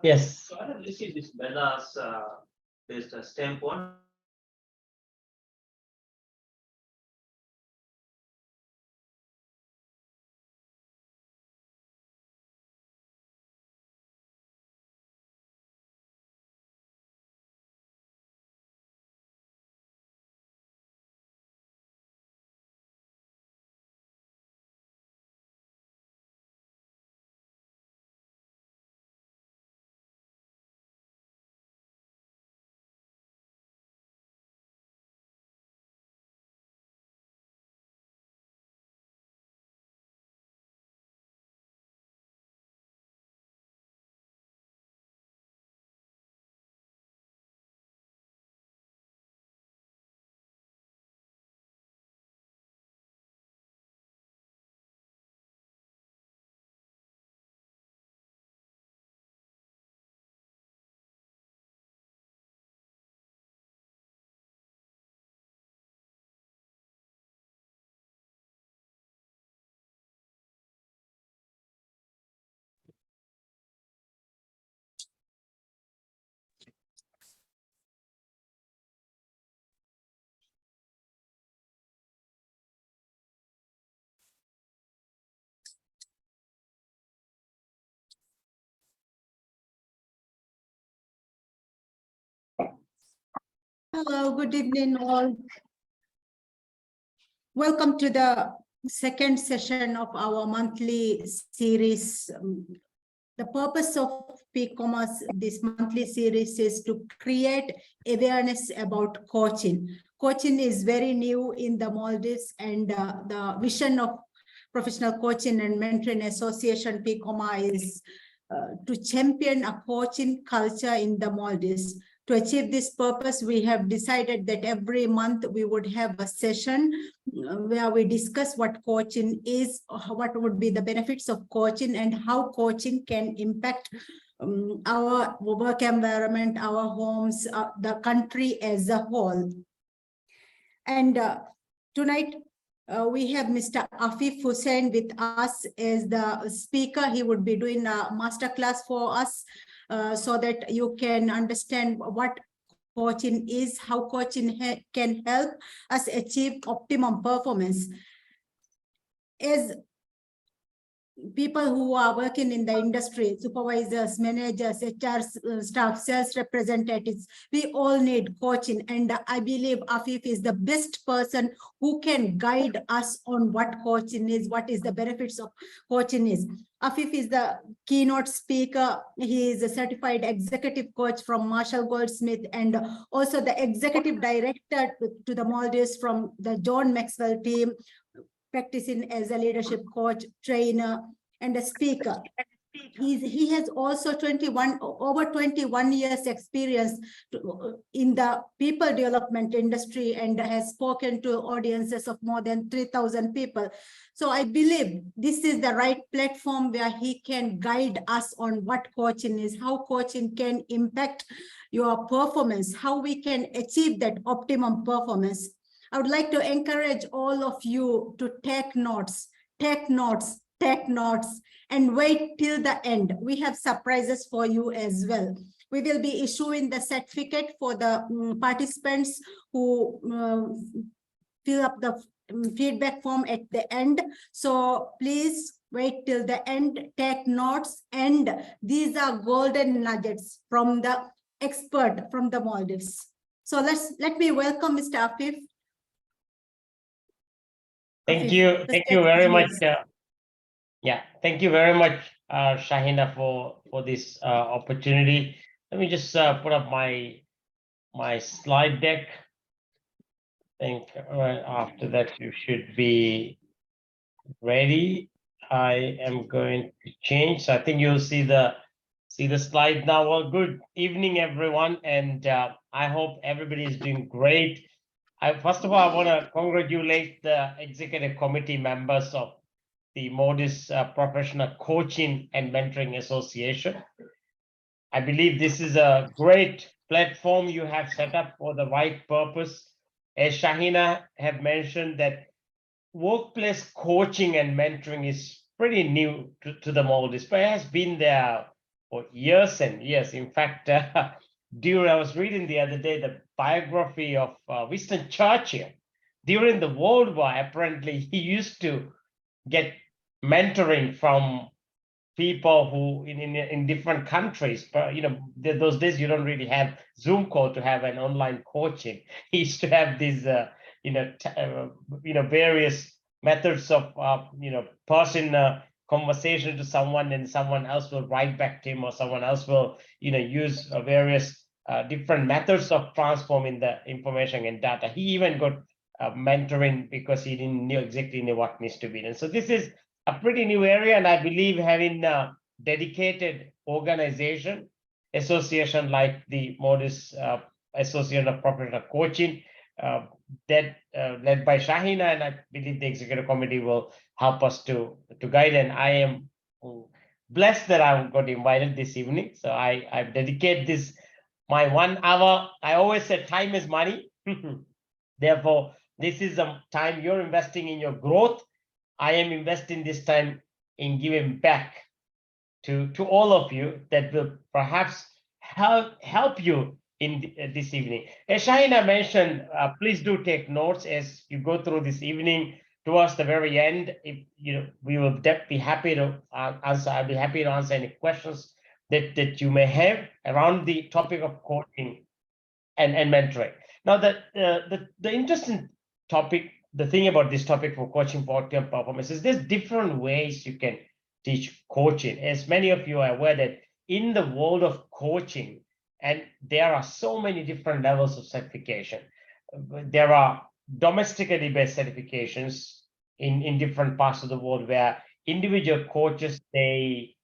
Yes. So I have received this banners based stamp one. Hello, good evening all. Welcome to the second session of our monthly series. The purpose of PCOMA's this monthly series is to create awareness about coaching. Coaching is very new in the Maldives, and the vision of Professional Coaching and Mentoring Association PCOMA is to champion a coaching culture in the Maldives. To achieve this purpose, we have decided that every month we would have a session where we discuss what coaching is, what would be the benefits of coaching, and how coaching can impact our work environment, our homes, the country as a whole. And tonight, We have Mr. Afeef Hussain with us as the speaker. He would be doing a masterclass for us so that you can understand what coaching is, how coaching can help us achieve optimum performance. As people who are working in the industry, supervisors, managers, HR staff, sales representatives, we all need coaching. And I believe Afeef is the best person who can guide us on what coaching is, what is the benefits of coaching is. Afeef is the keynote speaker. He is a certified executive coach from Marshall Goldsmith and also the executive director to the Maldives from the John Maxwell team, practicing as a leadership coach, trainer, and a speaker. He has also over 21 years experience in the people development industry and has spoken to audiences of more than 3,000 people. So I believe this is the right platform where he can guide us on what coaching is, how coaching can impact your performance, how we can achieve that optimum performance. I would like to encourage all of you to take notes, and wait till the end. We have surprises for you as well. We will be issuing the certificate for the participants who fill up the feedback form at the end. So please wait till the end, take notes, and these are golden nuggets from the expert from the Maldives. So let me welcome Mr. Afeef. Thank you very much. Yeah, thank you very much, Shahina, for this opportunity. Let me just put up my slide deck. I think right after that you should be ready. I am going to change. So I think you'll see the slide now. Well, good evening, everyone, and I hope everybody is doing great. First of all, I want to congratulate the executive committee members of the Maldives Professional Coaching and Mentoring Association. I believe this is a great platform you have set up for the right purpose. As Shahina have mentioned, that workplace coaching and mentoring is pretty new to the Maldives, but it has been there for years and years. In fact, I was reading the other day the biography of Winston Churchill. During the World War, apparently he used to get mentoring from people who in different countries. But those days you don't really have Zoom call to have an online coaching. He used to have these various methods of person conversation to someone, and someone else will write back to him, or someone else will use various different methods of transforming the information and data. He even got mentoring because he didn't exactly know what needs to be done. So this is a pretty new area, and I believe having a dedicated organization, association like the Maldives Association of Professional Coaching, that led by Shahina, and I believe the executive committee will help us to guide. And I am blessed that I got invited this evening. So I dedicate this my 1 hour. I always say time is money. Therefore, this is a time you're investing in your growth. I am investing this time in giving back to all of you that will perhaps help you in this evening. As Shahina mentioned, please do take notes as you go through this evening. Towards the very end, if we will be happy to answer. I'll be happy to answer any questions that you may have around the topic of coaching and mentoring. Now, the interesting topic, the thing about this topic for coaching for optimum performance is there's different ways you can teach coaching. As many of you are aware that in the world of coaching, and there are so many different levels of certification. There are domestically based certifications in different parts of the world where individual coaches, they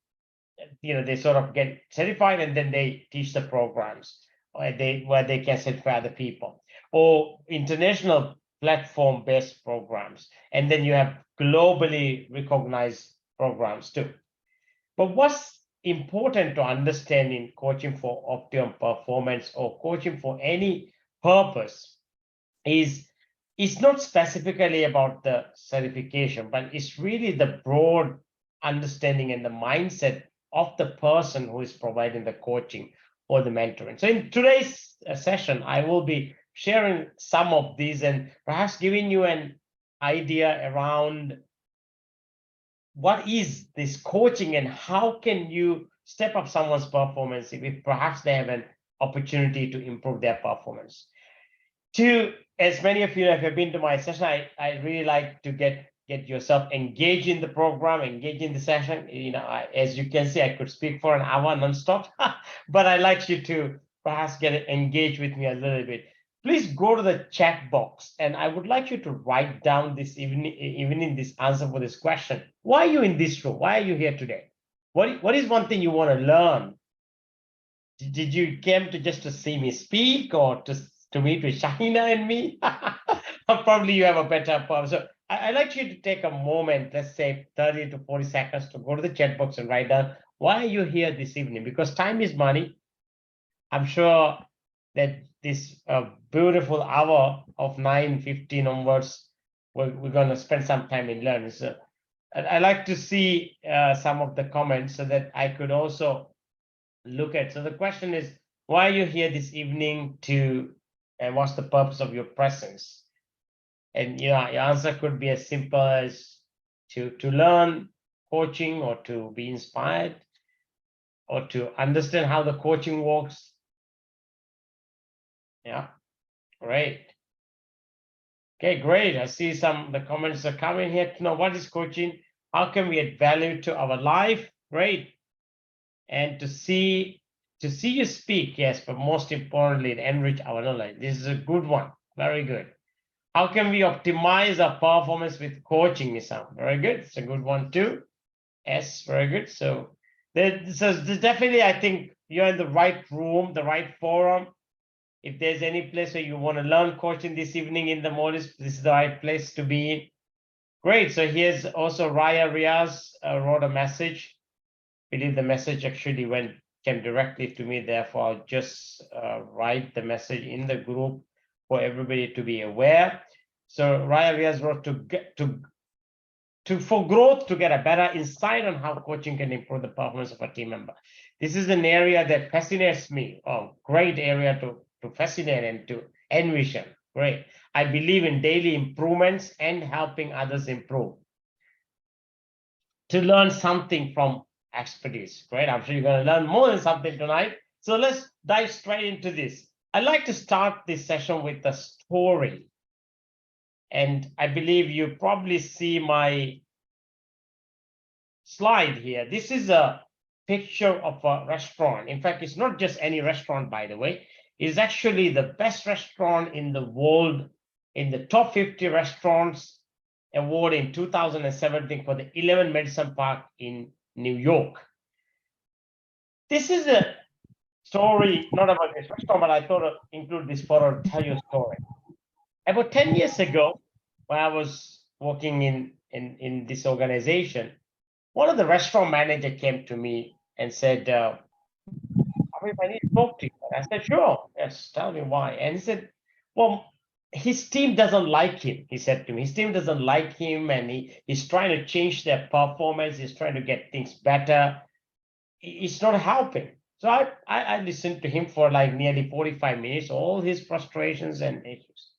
sort of get certified and then they teach the programs where they can certify other people, or international platform-based programs, and then you have globally recognized programs too. But what's important to understand in coaching for optimum performance or coaching for any purpose is it's not specifically about the certification, but it's really the broad understanding and the mindset of the person who is providing the coaching or the mentoring. So in today's session, I will be sharing some of these and perhaps giving you an idea around what is this coaching and how can you step up someone's performance if perhaps they have an opportunity to improve their performance. As many of you have been to my session, I really like to get yourself engaged in the program, engaged in the session. As you can see, I could speak for an hour nonstop, but I like you to perhaps get engaged with me a little bit. Please go to the chat box, and I would like you to write down this evening this answer for this question. Why are you in this room? Why are you here today? What is one thing you want to learn? Did you came to just to see me speak or to meet with Shahina and me? Or probably you have a better purpose. So I'd like you to take a moment, let's say 30 to 40 seconds, to go to the chat box and write down, why are you here this evening? Because time is money. I'm sure that this beautiful hour of 9:15 onwards, we're going to spend some time in learning. So I like to see some of the comments so that I could also look at. So the question is, why are you here this evening and what's the purpose of your presence? And your answer could be as simple as to learn coaching, or to be inspired, or to understand how the coaching works. Yeah, great. Okay, great. I see the comments are coming here to know what is coaching, how can we add value to our life. Great. And to see you speak, yes, but most importantly, to enrich our knowledge. This is a good one. Very good. How can we optimize our performance with coaching, Nisam? Very good. It's a good one too. Yes, very good. So there's definitely, I think you're in the right room, the right forum. If there's any place where you want to learn coaching this evening in the morning, this is the right place to be in. Great. So here's also Raya Riaz wrote a message. I believe the message actually came directly to me. Therefore, I'll just write the message in the group for everybody to be aware. So Raya Riaz wrote for growth, to get a better insight on how coaching can improve the performance of a team member. This is an area that fascinates me. Oh, great area to fascinate and to envision. Great. I believe in daily improvements and helping others improve. To learn something from expertise. Great. I'm sure you're going to learn more than something tonight. So let's dive straight into this. I'd like to start this session with a story. And I believe you probably see my slide here. This is a picture of a restaurant. In fact, it's not just any restaurant, by the way. It's actually the best restaurant in the world, in the top 50 restaurants award in 2017 for the 11 Madison Park in New York. This is a story, not about this restaurant, but I thought to include this photo to tell you a story. About 10 years ago, when I was working in this organization, one of the restaurant manager came to me and said, Afeef, I need to talk to you. And I said, sure, yes, tell me why. And he said, well, his team doesn't like him. He said to me, his team doesn't like him, and he's trying to change their performance. He's trying to get things better. It's not helping. So I listened to him for like nearly 45 minutes, all his frustrations and issues.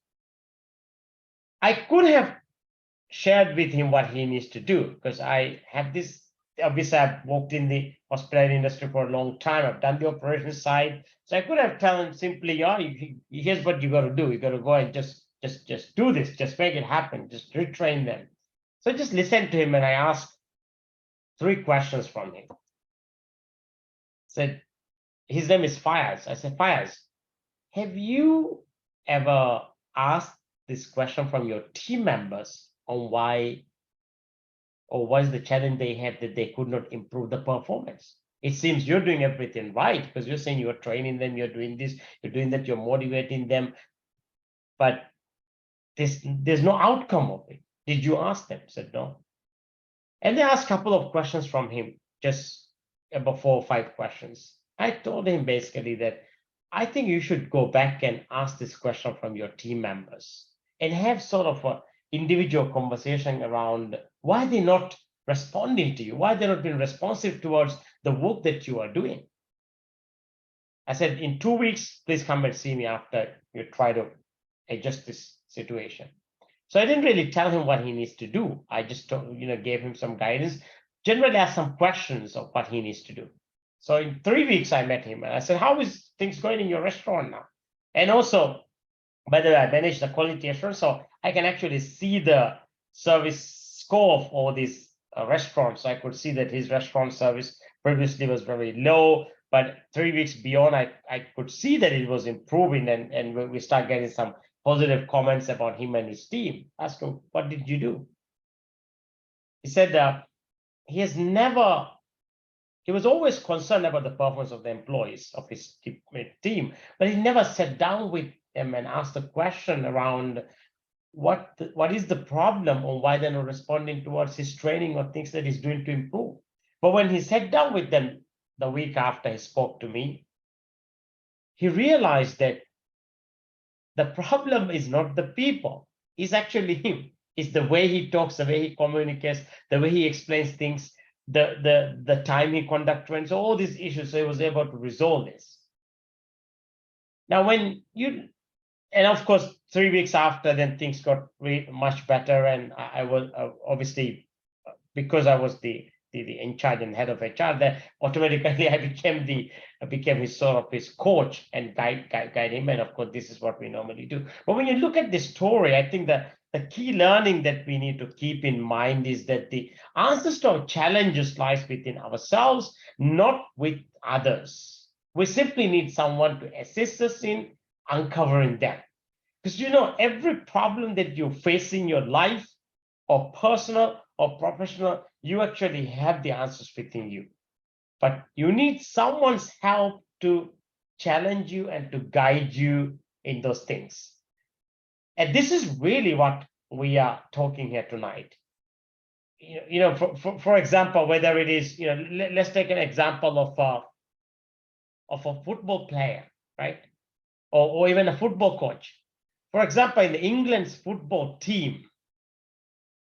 I could have shared with him what he needs to do, because I have this, obviously I've worked in the hospitality industry for a long time. I've done the operations side. So I could have told him simply, here's what you got to do. You got to go and just do this, just make it happen, just retrain them. So I just listened to him and I asked 3 questions from him. Said, his name is Fayaz. I said, Fayaz, have you ever asked this question from your team members on why, or what is the challenge they have that they could not improve the performance? It seems you're doing everything right, because you're saying you're training them, you're doing this, you're doing that, you're motivating them, but there's no outcome of it. Did you ask them? I said, no. And they asked a couple of questions from him, just about 4 or 5 questions. I told him basically that I think you should go back and ask this question from your team members and have sort of a individual conversation around why they're not responding to you, why they're not being responsive towards the work that you are doing. I said, in 2 weeks, please come and see me after you try to adjust this situation. So I didn't really tell him what he needs to do. I just gave him some guidance, generally asked some questions of what he needs to do. So in 3 weeks, I met him and I said, how is things going in your restaurant now? And also, by the way, I manage the quality assurance, so I can actually see the service score of all these restaurants. So I could see that his restaurant service previously was very low, but 3 weeks beyond, I could see that it was improving, and we start getting some positive comments about him and his team. Ask him, what did you do? He said he was always concerned about the performance of the employees of his team, but he never sat down with them and asked a question around what is the problem or why they're not responding towards his training or things that he's doing to improve. But when he sat down with them the week after he spoke to me, he realized that the problem is not the people, it's actually him. It's the way he talks, the way he communicates, the way he explains things, the time he conducts training, so all these issues. So he was able to resolve this. Now, and of course, 3 weeks after, then things got much better, and I was obviously, because I was the in charge and head of HR, that automatically I became his sort of his coach and guide him. And of course, this is what we normally do. But when you look at this story, I think that the key learning that we need to keep in mind is that the answers to our challenges lies within ourselves, not with others. We simply need someone to assist us in uncovering them. Because every problem that you face in your life, or personal or professional, you actually have the answers within you. But you need someone's help to challenge you and to guide you in those things. And this is really what we are talking here tonight. For example, whether it is, let's take an example of a football player, right? Or even a football coach. For example, in the England's football team,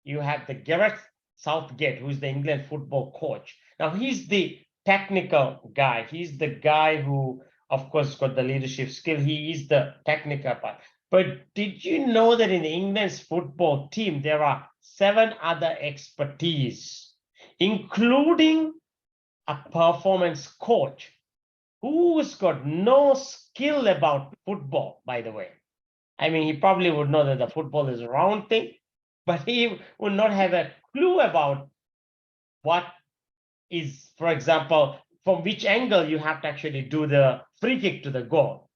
you have the Gareth Southgate, who is the England football coach. Now, he's the technical guy. He's the guy who, of course, got the leadership skill. He is the technical part. But did you know that in England's football team, there are 7 other expertise, including a performance coach who's got no skill about football, by the way. I mean, he probably would know that the football is a round thing, but he would not have a clue about what is, for example, from which angle you have to actually do the free kick to the goal.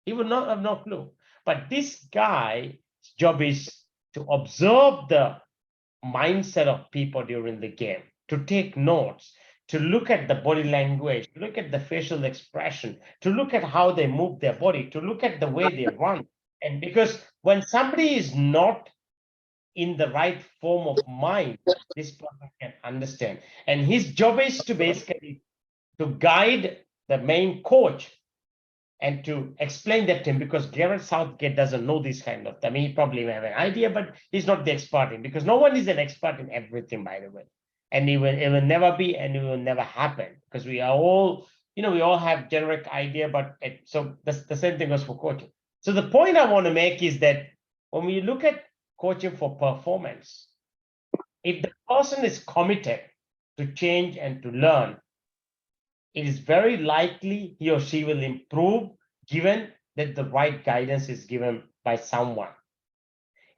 He would not have no clue. But this guy's job is to observe the mindset of people during the game, to take notes, to look at the body language, to look at the facial expression, to look at how they move their body, to look at the way they run. And because when somebody is not in the right form of mind, this person can understand. And his job is to basically to guide the main coach and to explain that to him, because Gareth Southgate doesn't know this kind of. I mean, he probably have an idea, but he's not the expert in, because no one is an expert in everything, by the way. And it will never be, and it will never happen, because we are all, we all have generic idea, but so the same thing goes for coaching. So the point I want to make is that when we look at coaching for performance, if the person is committed to change and to learn, it is very likely he or she will improve, given that the right guidance is given by someone.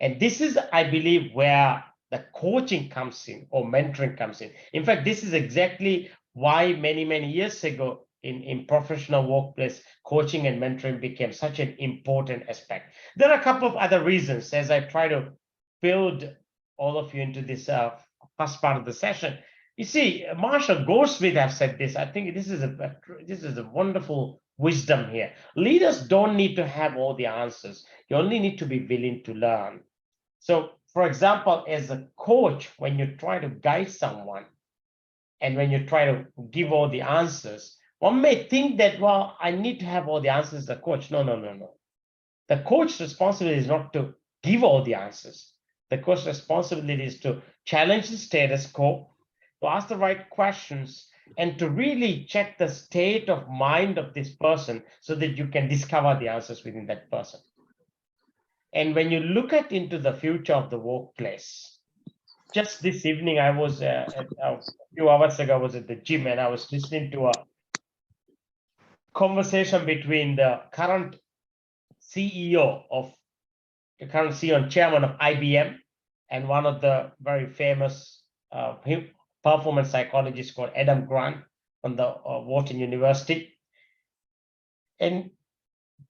And this is, I believe, where the coaching comes in, or mentoring comes in. In fact, this is exactly why many years ago in professional workplace, coaching and mentoring became such an important aspect. There are a couple of other reasons as I try to build all of you into this first part of the session. You see, Marshall Goldsmith has said this. I think this is a wonderful wisdom here. Leaders don't need to have all the answers. You only need to be willing to learn. So, for example, as a coach, when you try to guide someone and when you try to give all the answers, one may think that, well, I need to have all the answers as a coach. No. The coach's responsibility is not to give all the answers. The coach's responsibility is to challenge the status quo, to ask the right questions, and to really check the state of mind of this person so that you can discover the answers within that person. And when you look at into the future of the workplace, just this evening, I was a few hours ago, I was at the gym and I was listening to a conversation between the current CEO and chairman of IBM and one of the very famous performance psychologists called Adam Grant from the Wharton University. And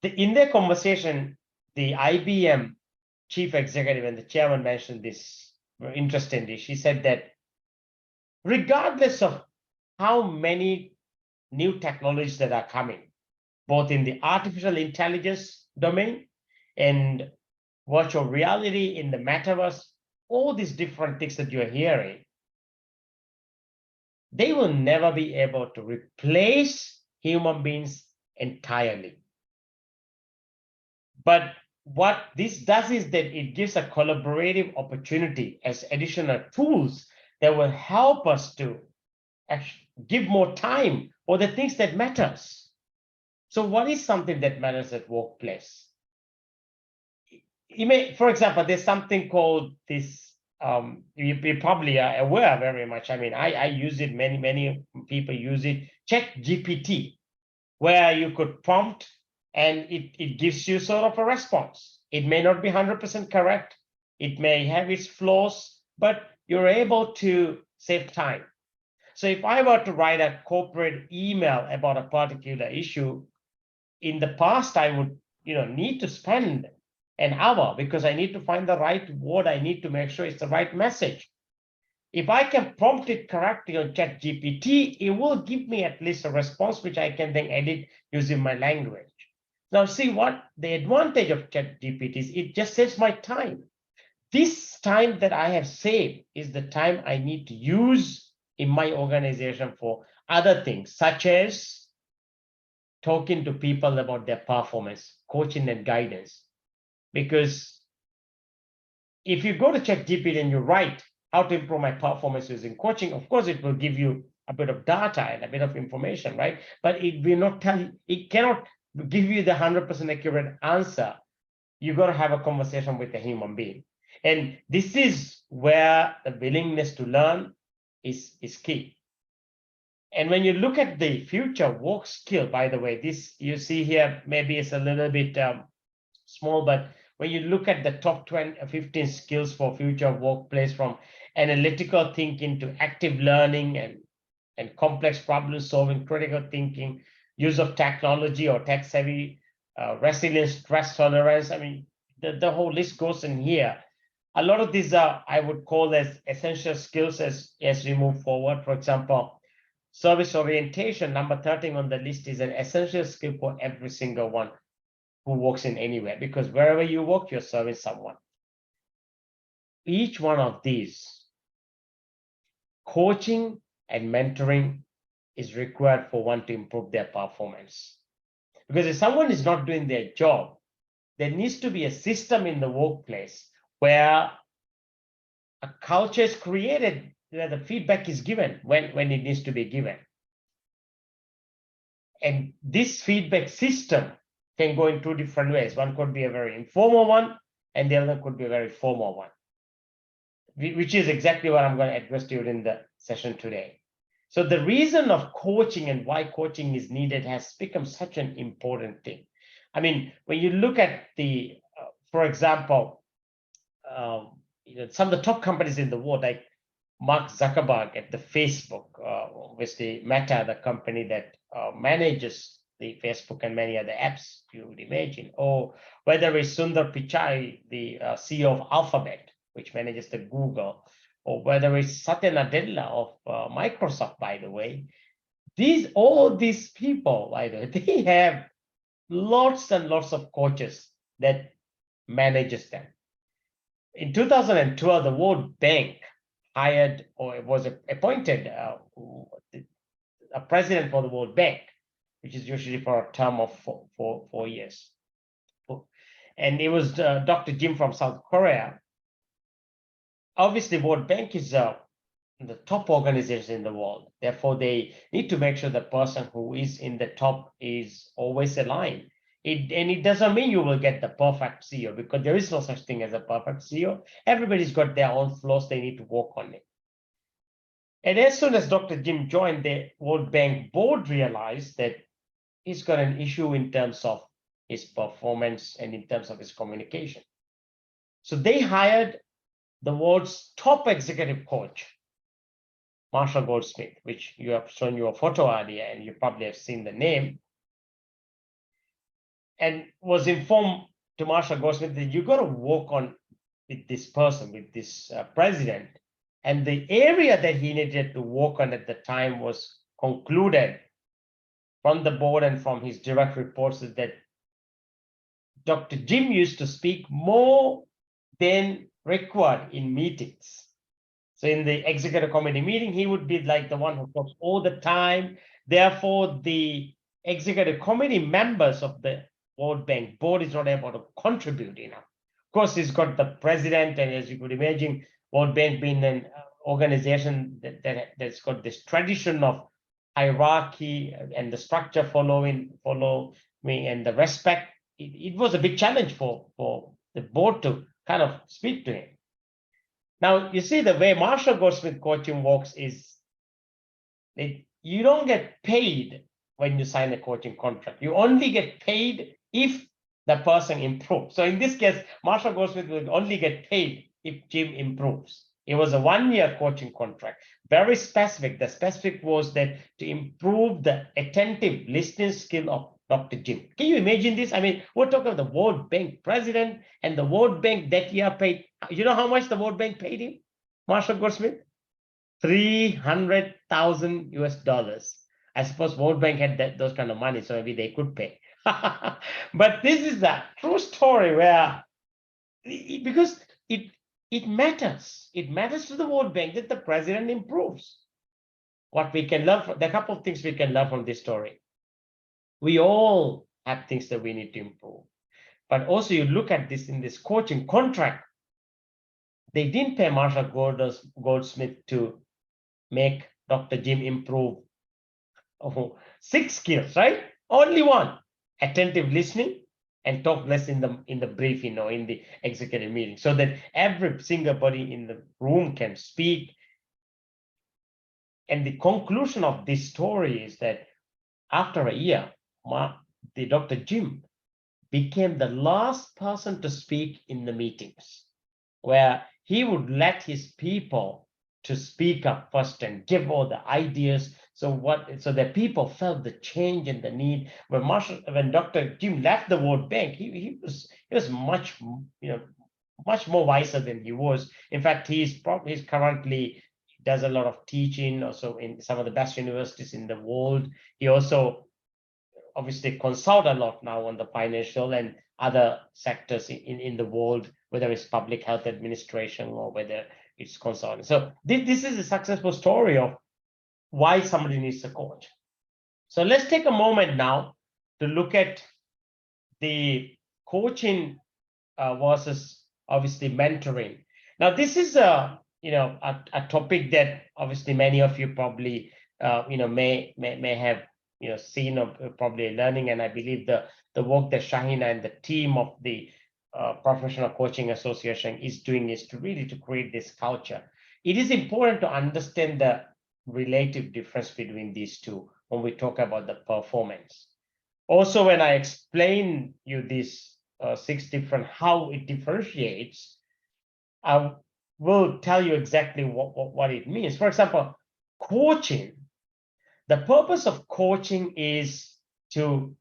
in their conversation, the IBM chief executive and the chairman mentioned this very interestingly. She said that regardless of how many new technologies that are coming, both in the artificial intelligence domain and virtual reality in the metaverse, all these different things that you're hearing, they will never be able to replace human beings entirely. But what this does is that it gives a collaborative opportunity as additional tools that will help us to actually give more time for the things that matters. So what is something that matters at workplace? You may, for example, there's something called this, you probably are aware very much. I mean, I use it, many people use it, ChatGPT, where you could prompt and it gives you sort of a response. It may not be 100% correct. It may have its flaws, but you're able to save time. So if I were to write a corporate email about a particular issue, in the past, I would need to spend an hour because I need to find the right word. I need to make sure it's the right message. If I can prompt it correctly on ChatGPT, it will give me at least a response which I can then edit using my language. Now, see what the advantage of ChatGPT is. It just saves my time. This time that I have saved is the time I need to use in my organization for other things, such as talking to people about their performance, coaching and guidance. Because if you go to ChatGPT and you write how to improve my performance using coaching, of course, it will give you a bit of data and a bit of information, right? But it will not tell you, it cannot give you the 100% accurate answer. You got to have a conversation with a human being. And this is where the willingness to learn is key. And when you look at the future work skill, by the way, this you see here, maybe it's a little bit small, but when you look at the top 15 skills for future workplace, from analytical thinking to active learning and complex problem solving, critical thinking, use of technology or tech savvy, resilience, stress tolerance. I mean, the whole list goes in here. A lot of these are, I would call as essential skills as we move forward. For example, service orientation, number 13 on the list, is an essential skill for every single one who works in anywhere, because wherever you work, you're serving someone. Each one of these, coaching and mentoring, is required for one to improve their performance. Because if someone is not doing their job, there needs to be a system in the workplace where a culture is created, where the feedback is given when it needs to be given. And this feedback system can go in two different ways. One could be a very informal one, and the other could be a very formal one, which is exactly what I'm going to address during the session today. So the reason of coaching and why coaching is needed has become such an important thing. I mean, when you look at the, for example, some of the top companies in the world, like Mark Zuckerberg at the Facebook, obviously Meta, the company that manages the Facebook and many other apps, you would imagine, or whether it's Sundar Pichai, the CEO of Alphabet, which manages the Google, or whether it's Satya Nadella of Microsoft, by the way. All these people, by the way, they have lots and lots of coaches that manages them. In 2012, the World Bank hired, or was appointed a president for the World Bank, which is usually for a term of four years. and it was Dr. Jim from South Korea. Obviously, World Bank is the top organization in the world. Therefore, they need to make sure the person who is in the top is always aligned. And it doesn't mean you will get the perfect CEO, because there is no such thing as a perfect CEO. Everybody's got their own flaws. They need to work on it. And as soon as Dr. Jim joined, the World Bank board realized that he's got an issue in terms of his performance and in terms of his communication. So they hired the world's top executive coach, Marshall Goldsmith, which you have shown you a photo earlier, and you probably have seen the name, and was informed to Marshall Goldsmith that you got to work on with this person, with this president. And the area that he needed to work on at the time was concluded from the board and from his direct reports that Dr. Jim used to speak more than required in meetings. So in the executive committee meeting, he would be like the one who talks all the time. Therefore, the executive committee members of the World Bank board is not able to contribute enough. Of course, he's got the president, and as you could imagine, World Bank being an organization that's got this tradition of hierarchy and the structure following and the respect. It was a big challenge for the board to kind of speak to him. Now, you see, the way Marshall Goldsmith coaching works is that you don't get paid when you sign a coaching contract. You only get paid if the person improves. So in this case, Marshall Goldsmith will only get paid if Jim improves. It was a 1-year coaching contract, very specific. The specific was that to improve the attentive listening skill of Dr. Jim. Can you imagine this? I mean, we're talking about the World Bank president, and the World Bank that year paid, you know how much the World Bank paid him, Marshall Goldsmith? $300,000 US. I suppose World Bank had those kind of money, so maybe they could pay. But this is a true story where, because it matters. It matters to the World Bank that the president improves. What we can learn from, there are a couple of things we can learn from this story. We all have things that we need to improve. But also you look at this in this coaching contract, they didn't pay Marshall Goldsmith to make Dr. Jim improve 6 skills, right? Only one: attentive listening and talk less in the briefing or in the executive meeting, so that every single body in the room can speak. And the conclusion of this story is that after a year, the Dr. Jim became the last person to speak in the meetings, where he would let his people to speak up first and give all the ideas. So that people felt the change and the need. When Dr. Jim left the World Bank, he was much more wiser than he was. In fact, he's currently does a lot of teaching also in some of the best universities in the world. He also obviously consult a lot now on the financial and other sectors in the world, whether it's public health administration or whether it's consulting. So this is a successful story of why somebody needs a coach. So let's take a moment now to look at the coaching versus obviously mentoring. Now, this is a topic that obviously many of you probably may have seen or probably learning, and I believe the work that Shahina and the team of the Professional Coaching Association is doing is to really to create this culture. It is important to understand the relative difference between these two when we talk about the performance. Also, when I explain you these 6 different, how it differentiates, I will tell you exactly what it means. For example, coaching, the purpose of coaching is to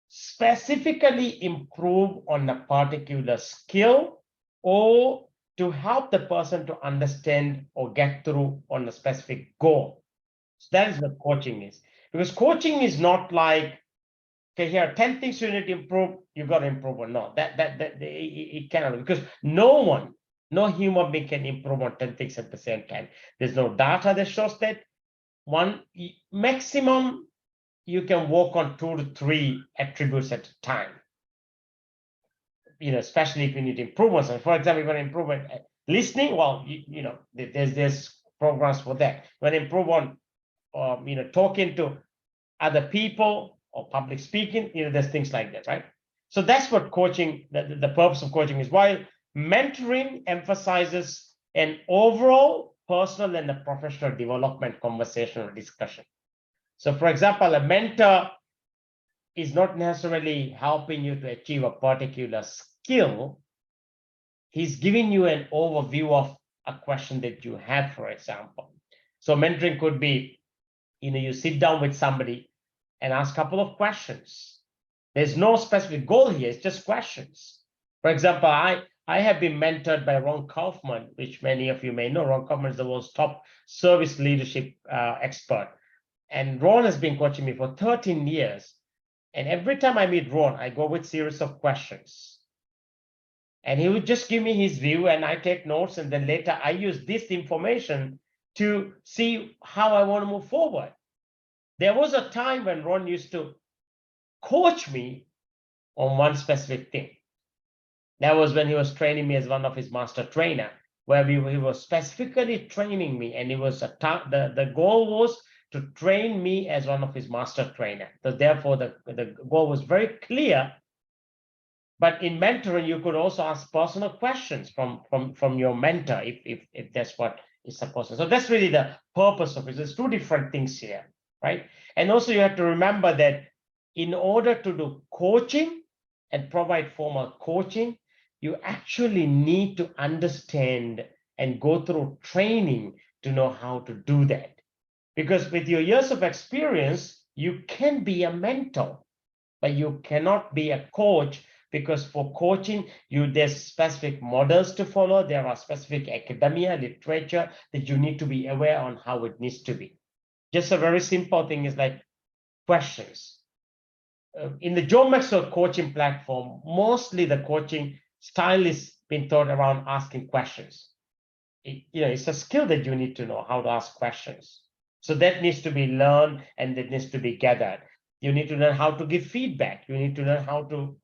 specifically improve on a particular skill or to help the person to understand or get through on a specific goal. So that is what coaching is. Because coaching is not like, okay, here are 10 things you need to improve, you got to improve or not. It cannot, because no human being can improve on 10 things at the same time. There's no data that shows that. One maximum, you can work on 2 to 3 attributes at a time. especially if you need to improve on something. For example, you want to improve on listening. Well, there's programs for that. When improve on, talking to other people or public speaking, there's things like that, right? So that's what coaching, the purpose of coaching is. While mentoring emphasizes an overall personal and a professional development conversation or discussion. So for example, a mentor is not necessarily helping you to achieve a particular skill. He's giving you an overview of a question that you have, for example. So mentoring could be, you sit down with somebody and ask a couple of questions. There's no specific goal here, it's just questions. For example, I have been mentored by Ron Kaufman, which many of you may know. Ron Kaufman is the world's top service leadership expert. And Ron has been coaching me for 13 years. And every time I meet Ron, I go with a series of questions. And he would just give me his view and I take notes. And then later I use this information to see how I want to move forward. There was a time when Ron used to coach me on one specific thing. That was when he was training me as one of his master trainer, where he was specifically training me. And it was the goal was to train me as one of his master trainer. So therefore, the goal was very clear. But in mentoring, you could also ask personal questions from your mentor if that's what is supposed to. So that's really the purpose of it. There's two different things here, right? And also you have to remember that in order to do coaching and provide formal coaching, you actually need to understand and go through training to know how to do that. Because with your years of experience, you can be a mentor, but you cannot be a coach, because for coaching, there's specific models to follow. There are specific academia, literature that you need to be aware on how it needs to be. Just a very simple thing is like questions. In the Joe Maxwell coaching platform, mostly the coaching style is being taught around asking questions. It's a skill that you need to know how to ask questions. So that needs to be learned and that needs to be gathered. You need to learn how to give feedback. You need to learn how to,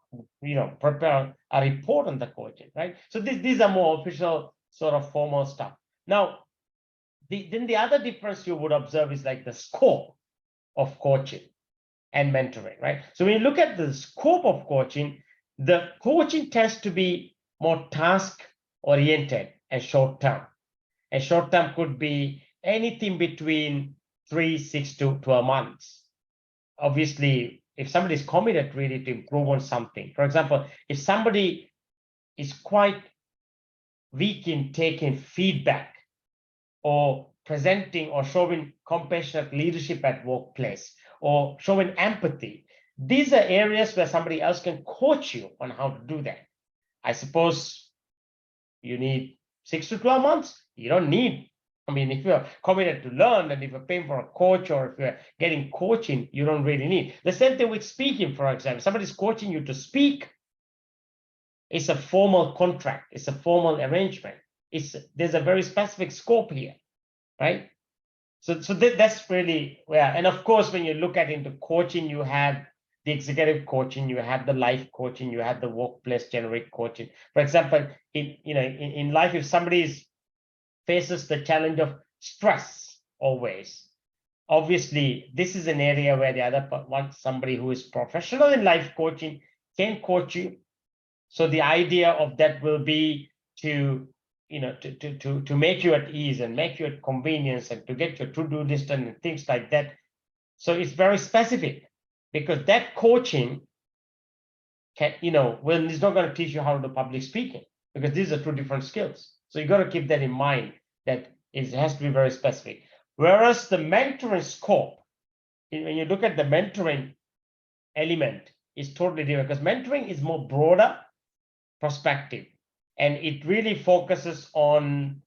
prepare a report on the coaching, right? So these are more official sort of formal stuff. Now, then the other difference you would observe is like the scope of coaching and mentoring, right? So when you look at the scope of coaching, the coaching tends to be more task-oriented and short-term. And short-term could be anything between 3, 6 to 12 months. Obviously, if somebody is committed really to improve on something, for example, if somebody is quite weak in taking feedback or presenting or showing compassionate leadership at workplace or showing empathy, these are areas where somebody else can coach you on how to do that. I suppose you need 6 to 12 months. You don't need, if you're committed to learn and if you're paying for a coach or if you're getting coaching, you don't really need. The same thing with speaking, for example. Somebody's coaching you to speak. It's a formal contract. It's a formal arrangement. There's a very specific scope here, right? So that's really where, and of course, when you look at into coaching, you have the executive coaching, you have the life coaching, you have the workplace generic coaching. For example, in life, if somebody faces the challenge of stress always, obviously, this is an area where the other one, somebody who is professional in life coaching, can coach you. So the idea of that will be to make you at ease and make you at convenience and to get your to-do list and things like that. So it's very specific, because that coaching is not going to teach you how to do public speaking, because these are two different skills. So you got to keep that in mind, that it has to be very specific. Whereas the mentoring scope, when you look at the mentoring element, is totally different, because mentoring is more broader perspective. And it really focuses on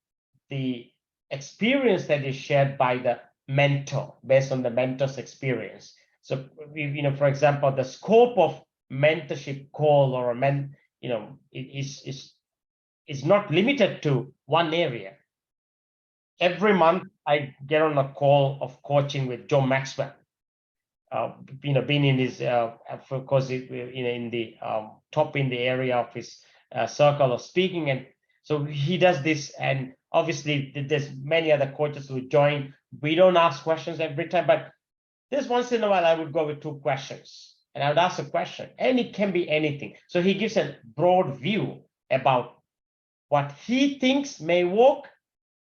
the experience that is shared by the mentor based on the mentor's experience. So, for example, the scope of mentorship call or is not limited to one area. Every month, I get on a call of coaching with Joe Maxwell. been in his, of course, in the top in the area of his circle of speaking, and so he does this. And obviously, there's many other coaches who join. We don't ask questions every time, but this once in a while I would go with 2 questions, and I would ask a question, and it can be anything. So he gives a broad view about what he thinks may work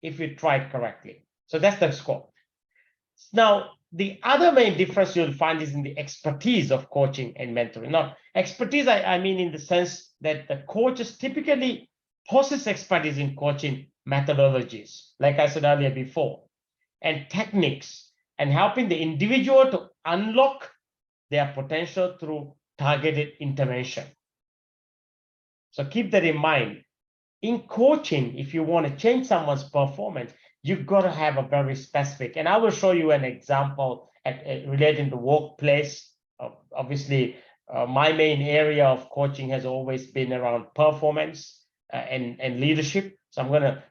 if you try it correctly. So that's the scope. Now, the other main difference you'll find is in the expertise of coaching and mentoring. Now, expertise, I mean in the sense that the coaches typically possess expertise in coaching methodologies, like I said earlier before, and techniques, and helping the individual to unlock their potential through targeted intervention. So keep that in mind. In coaching, if you want to change someone's performance, you've got to have a very specific, and I will show you an example relating to workplace. Obviously, my main area of coaching has always been around performance and leadership. So I'm going to,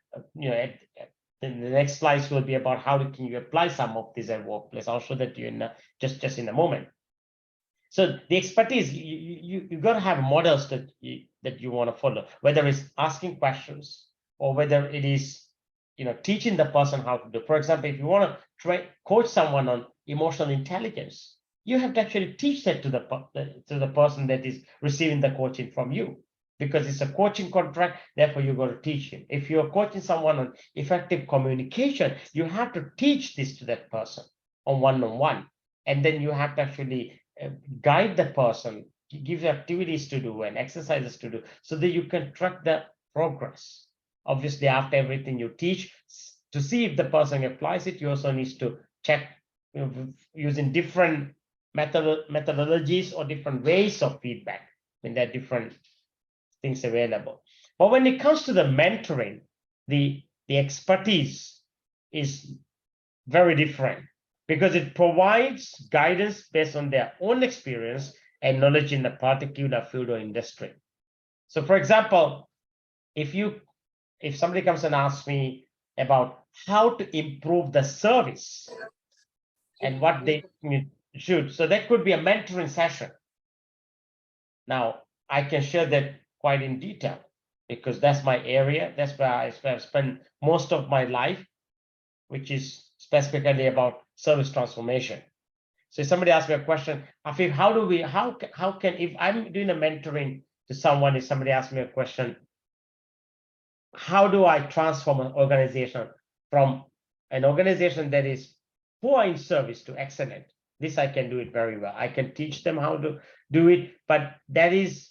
the next slides will be about how can you apply some of these at workplace. I'll show that to you in just in a moment. So the expertise, you got to have models that you want to follow, whether it's asking questions or whether it is, teaching the person how to do. For example, if you want to coach someone on emotional intelligence, you have to actually teach that to the person that is receiving the coaching from you, because it's a coaching contract. Therefore, you got to teach him. If you're coaching someone on effective communication, you have to teach this to that person on one-on-one, and then you have to actually guide the person, give activities to do and exercises to do, so that you can track the progress. Obviously, after everything you teach, to see if the person applies it, you also need to check using different methodologies or different ways of feedback. When there are different things available. But when it comes to the mentoring, the expertise is very different, because it provides guidance based on their own experience and knowledge in a particular field or industry. So, for example, if somebody comes and asks me about how to improve the service and what they should, so that could be a mentoring session. Now, I can share that quite in detail, because that's my area. That's where I've spent most of my life, which is specifically about service transformation. So if somebody asks me a question, Afeef, how can, if I'm doing a mentoring to someone, if somebody asks me a question, how do I transform an organization from an organization that is poor in service to excellent? This I can do it very well. I can teach them how to do it, but that is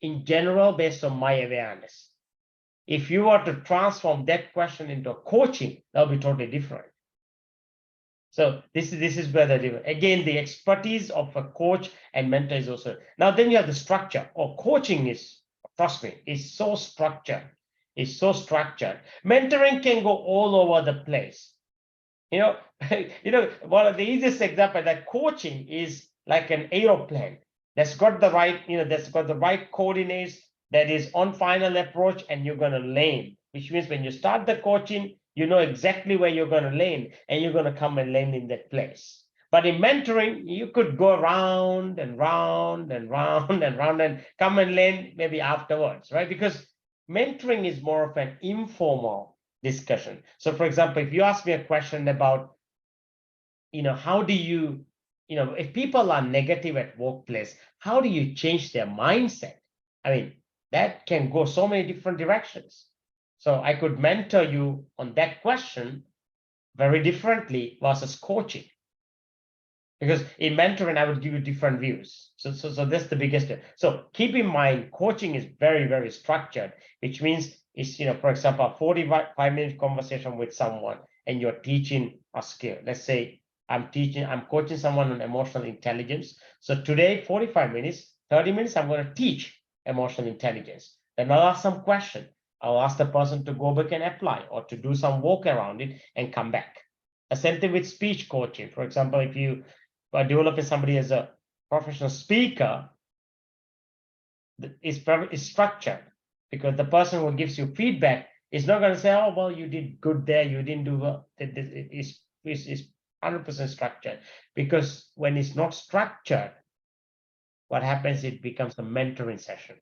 in general based on my awareness. If you were to transform that question into a coaching, that'll be totally different. So this is where the difference. Again, the expertise of a coach and mentor is also. Now then you have the structure. Or coaching is, trust me, is so structured. It's so structured. Mentoring can go all over the place. One of the easiest example that coaching is like an aeroplane that's got the right, that's got the right coordinates, that is on final approach, and you're going to land, which means when you start the coaching, you know exactly where you're going to land, and you're going to come and land in that place. But in mentoring, you could go round and round and round and round and come and land maybe afterwards, right? Because mentoring is more of an informal discussion. So, for example, if you ask me a question about, how do you, if people are negative at workplace, how do you change their mindset? I mean, that can go so many different directions. So I could mentor you on that question very differently versus coaching. Because in mentoring, I would give you different views. So that's the biggest. So keep in mind, coaching is very, very structured, which means it's, for example, a 45-minute conversation with someone, and you're teaching a skill. Let's say I'm coaching someone on emotional intelligence. So today, 45 minutes, 30 minutes, I'm going to teach emotional intelligence. Then I'll ask some question. I'll ask the person to go back and apply, or to do some work around it and come back. The same thing with speech coaching. For example, if you are developing somebody as a professional speaker, it's structured, because the person who gives you feedback is not going to say, oh, well, you did good there, you didn't do well. It's 100% structured, because when it's not structured, what happens, it becomes a mentoring session.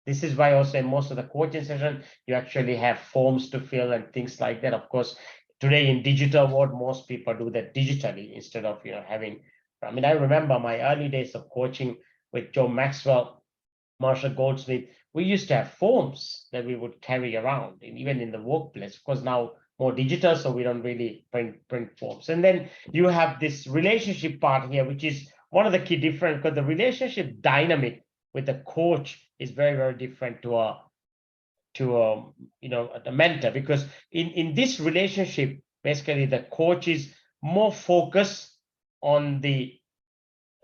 This is why also in most of the coaching session, you actually have forms to fill and things like that. Of course, today in digital world, most people do that digitally instead of having. I mean, I remember my early days of coaching with Joe Maxwell, Marshall Goldsmith. We used to have forms that we would carry around, and even in the workplace. Of course, now more digital, so we don't really print forms. And then you have this relationship part here, which is one of the key difference, because the relationship dynamic with the coach is very, very different to a mentor, because in this relationship, basically the coach is more focused on the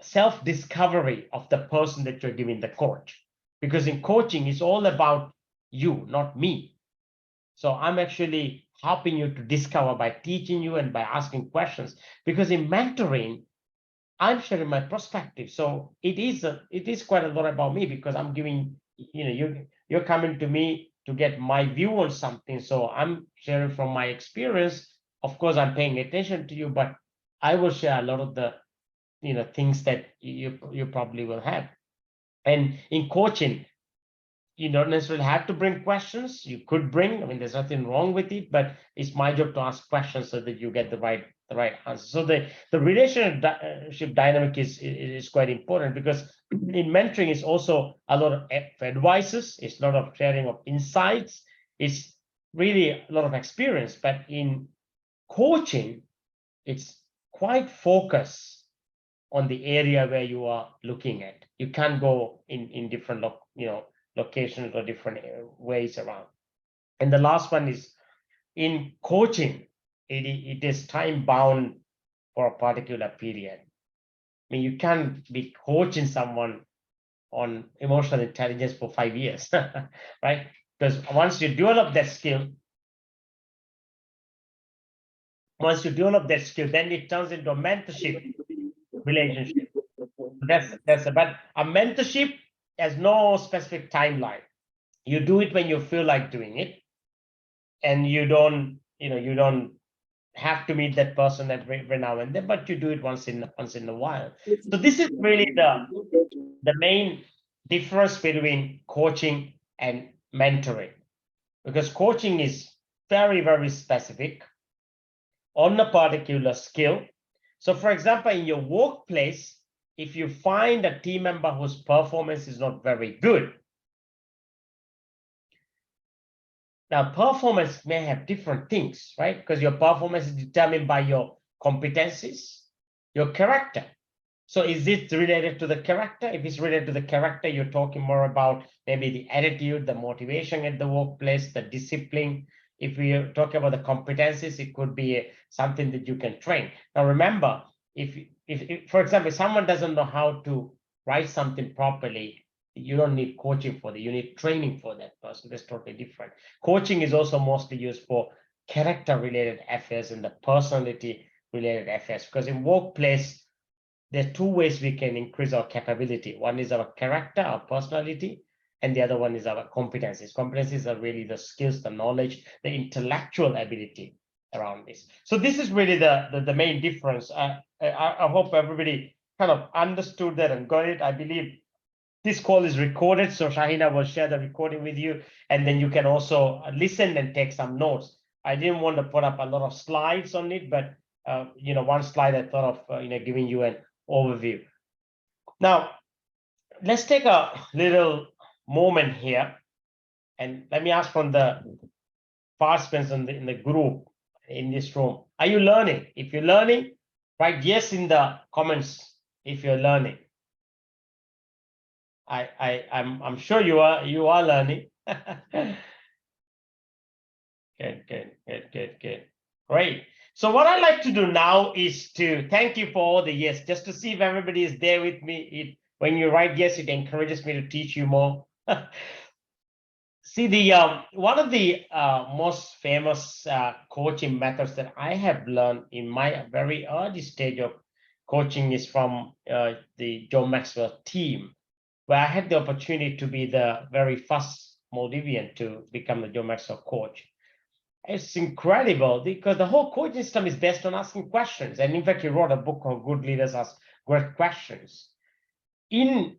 self-discovery of the person that you're giving the coach, because in coaching it's all about you, not me. So I'm actually helping you to discover by teaching you and by asking questions, because in mentoring I'm sharing my perspective. So it is quite a lot about me, because I'm giving, you're coming to me to get my view on something. So I'm sharing from my experience. Of course, I'm paying attention to you, but I will share a lot of the things that you probably will have. And in coaching, you don't necessarily have to bring questions. You could bring, I mean, there's nothing wrong with it, but it's my job to ask questions so that you get the right answer. So the relationship dynamic is quite important, because in mentoring it's also a lot of advices, it's a lot of sharing of insights, it's really a lot of experience. But in coaching, it's quite focused on the area where you are looking at. You can't go in different locations or different ways around. And the last one is, in coaching, it is time bound for a particular period. I mean, you can't be coaching someone on emotional intelligence for 5 years, right? Because once you develop that skill, then it turns into a mentorship relationship. That's but a mentorship has no specific timeline. You do it when you feel like doing it, and you don't have to meet that person every now and then, but you do it once in a while. So this is really the main difference between coaching and mentoring, because coaching is very, very specific on a particular skill. So for example, in your workplace, if you find a team member whose performance is not very good, now performance may have different things, right? Because your performance is determined by your competencies, your character. So is it related to the character? If it's related to the character, you're talking more about maybe the attitude, the motivation at the workplace, the discipline. If we talk about the competencies, it could be something that you can train. Now remember, if for example, someone doesn't know how to write something properly, you don't need coaching for that. You need training for that person. That's totally different. Coaching is also mostly used for character-related affairs and the personality-related affairs, because in workplace, there are two ways we can increase our capability. One is our character, our personality, and the other one is our competencies. Competencies are really the skills, the knowledge, the intellectual ability around this. So this is really the main difference. I hope everybody kind of understood that and got it. I believe this call is recorded, so Shahina will share the recording with you, and then you can also listen and take some notes. I didn't want to put up a lot of slides on it, but one slide I thought of giving you an overview. Now, let's take a little moment here, and let me ask from the participants in the group in this room: are you learning? If you're learning, write yes in the comments if you're learning. I'm sure you are learning. Good. Great. So what I'd like to do now is to thank you for all the yes, just to see if everybody is there with me. When you write yes, it encourages me to teach you more. See, one of the most famous coaching methods that I have learned in my very early stage of coaching is from the Joe Maxwell team, where I had the opportunity to be the very first Maldivian to become the Joe Maxwell coach. It's incredible because the whole coaching system is based on asking questions. And in fact, he wrote a book called Good Leaders Ask Great Questions. In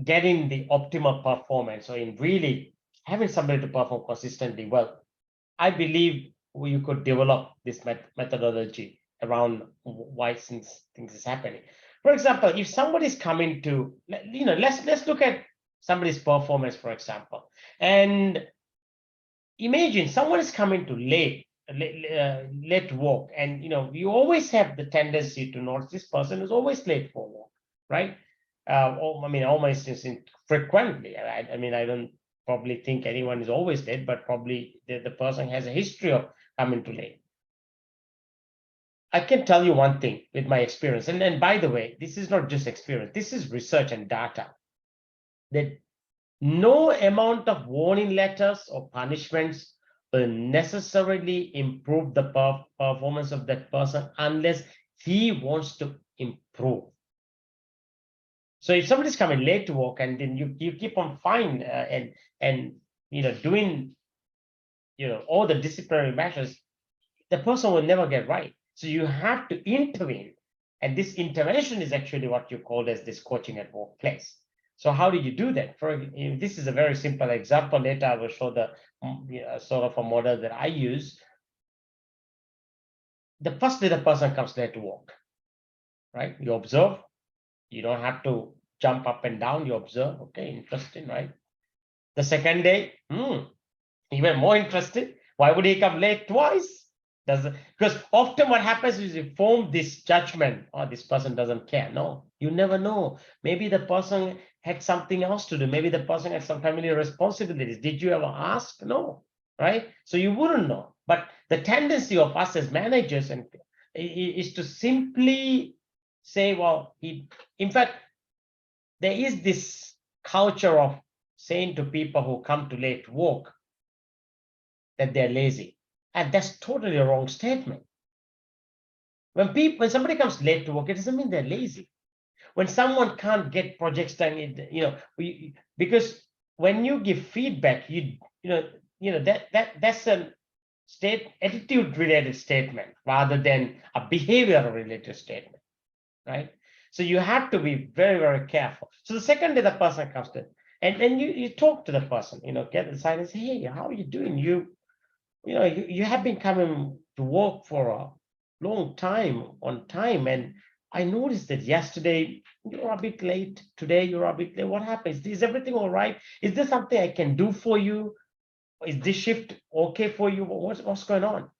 getting the optimal performance, or in really having somebody to perform consistently well, I believe you could develop this methodology around why things is happening. For example, if somebody's coming to, let's look at somebody's performance, for example, and imagine someone is coming to late work, and you always have the tendency to notice this person is always late for work, right? Almost frequently. I don't probably think anyone is always late, but probably the person has a history of coming too late. I can tell you one thing with my experience, and then by the way, this is not just experience, this is research and data, that no amount of warning letters or punishments will necessarily improve the performance of that person unless he wants to improve. So if somebody's coming late to work and then you keep on fine and doing all the disciplinary measures, the person will never get right. So you have to intervene, and this intervention is actually what you call as this coaching at workplace. So how do you do that? This is a very simple example. Later I will show the sort of a model that I use. The first day the person comes late to work, right? You observe. You don't have to jump up and down. You observe. Okay, interesting, right? The second day, even more interesting. Why would he come late twice? Because often what happens is you form this judgment, oh, this person doesn't care. No, you never know. Maybe the person had something else to do. Maybe the person had some family responsibilities. Did you ever ask? No, right? So you wouldn't know. But the tendency of us as managers is to simply say, well, in fact, there is this culture of saying to people who come to late work that they're lazy. And that's totally a wrong statement. When somebody comes late to work, it doesn't mean they're lazy. When someone can't get projects done, because when you give feedback, that's a attitude related statement rather than a behavior related statement, right? So you have to be very, very careful. So the second day the person comes to, and then you talk to the person, get inside and say, hey, how are you doing? You have been coming to work for a long time on time, and I noticed that yesterday you're a bit late. Today you're a bit late. What happened? Is everything all right? Is there something I can do for you? Is this shift okay for you? What's going on?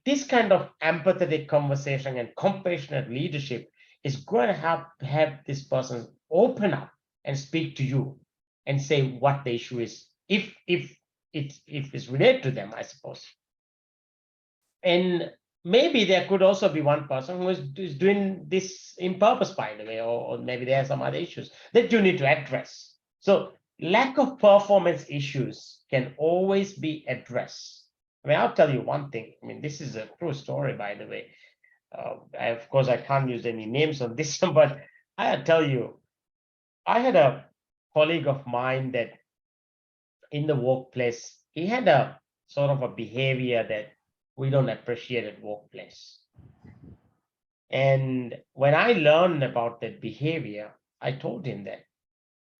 This kind of empathetic conversation and compassionate leadership is going to have this person open up and speak to you and say what the issue is, if it's related to them, I suppose. And maybe there could also be one person who is doing this in purpose, by the way, or maybe there are some other issues that you need to address. So lack of performance issues can always be addressed. I'll tell you one thing. This is a true story, by the way. Of course, I can't use any names on this, but I'll tell you, I had a colleague of mine that in the workplace, he had a sort of a behavior that we don't appreciate at workplace. And when I learned about that behavior, I told him that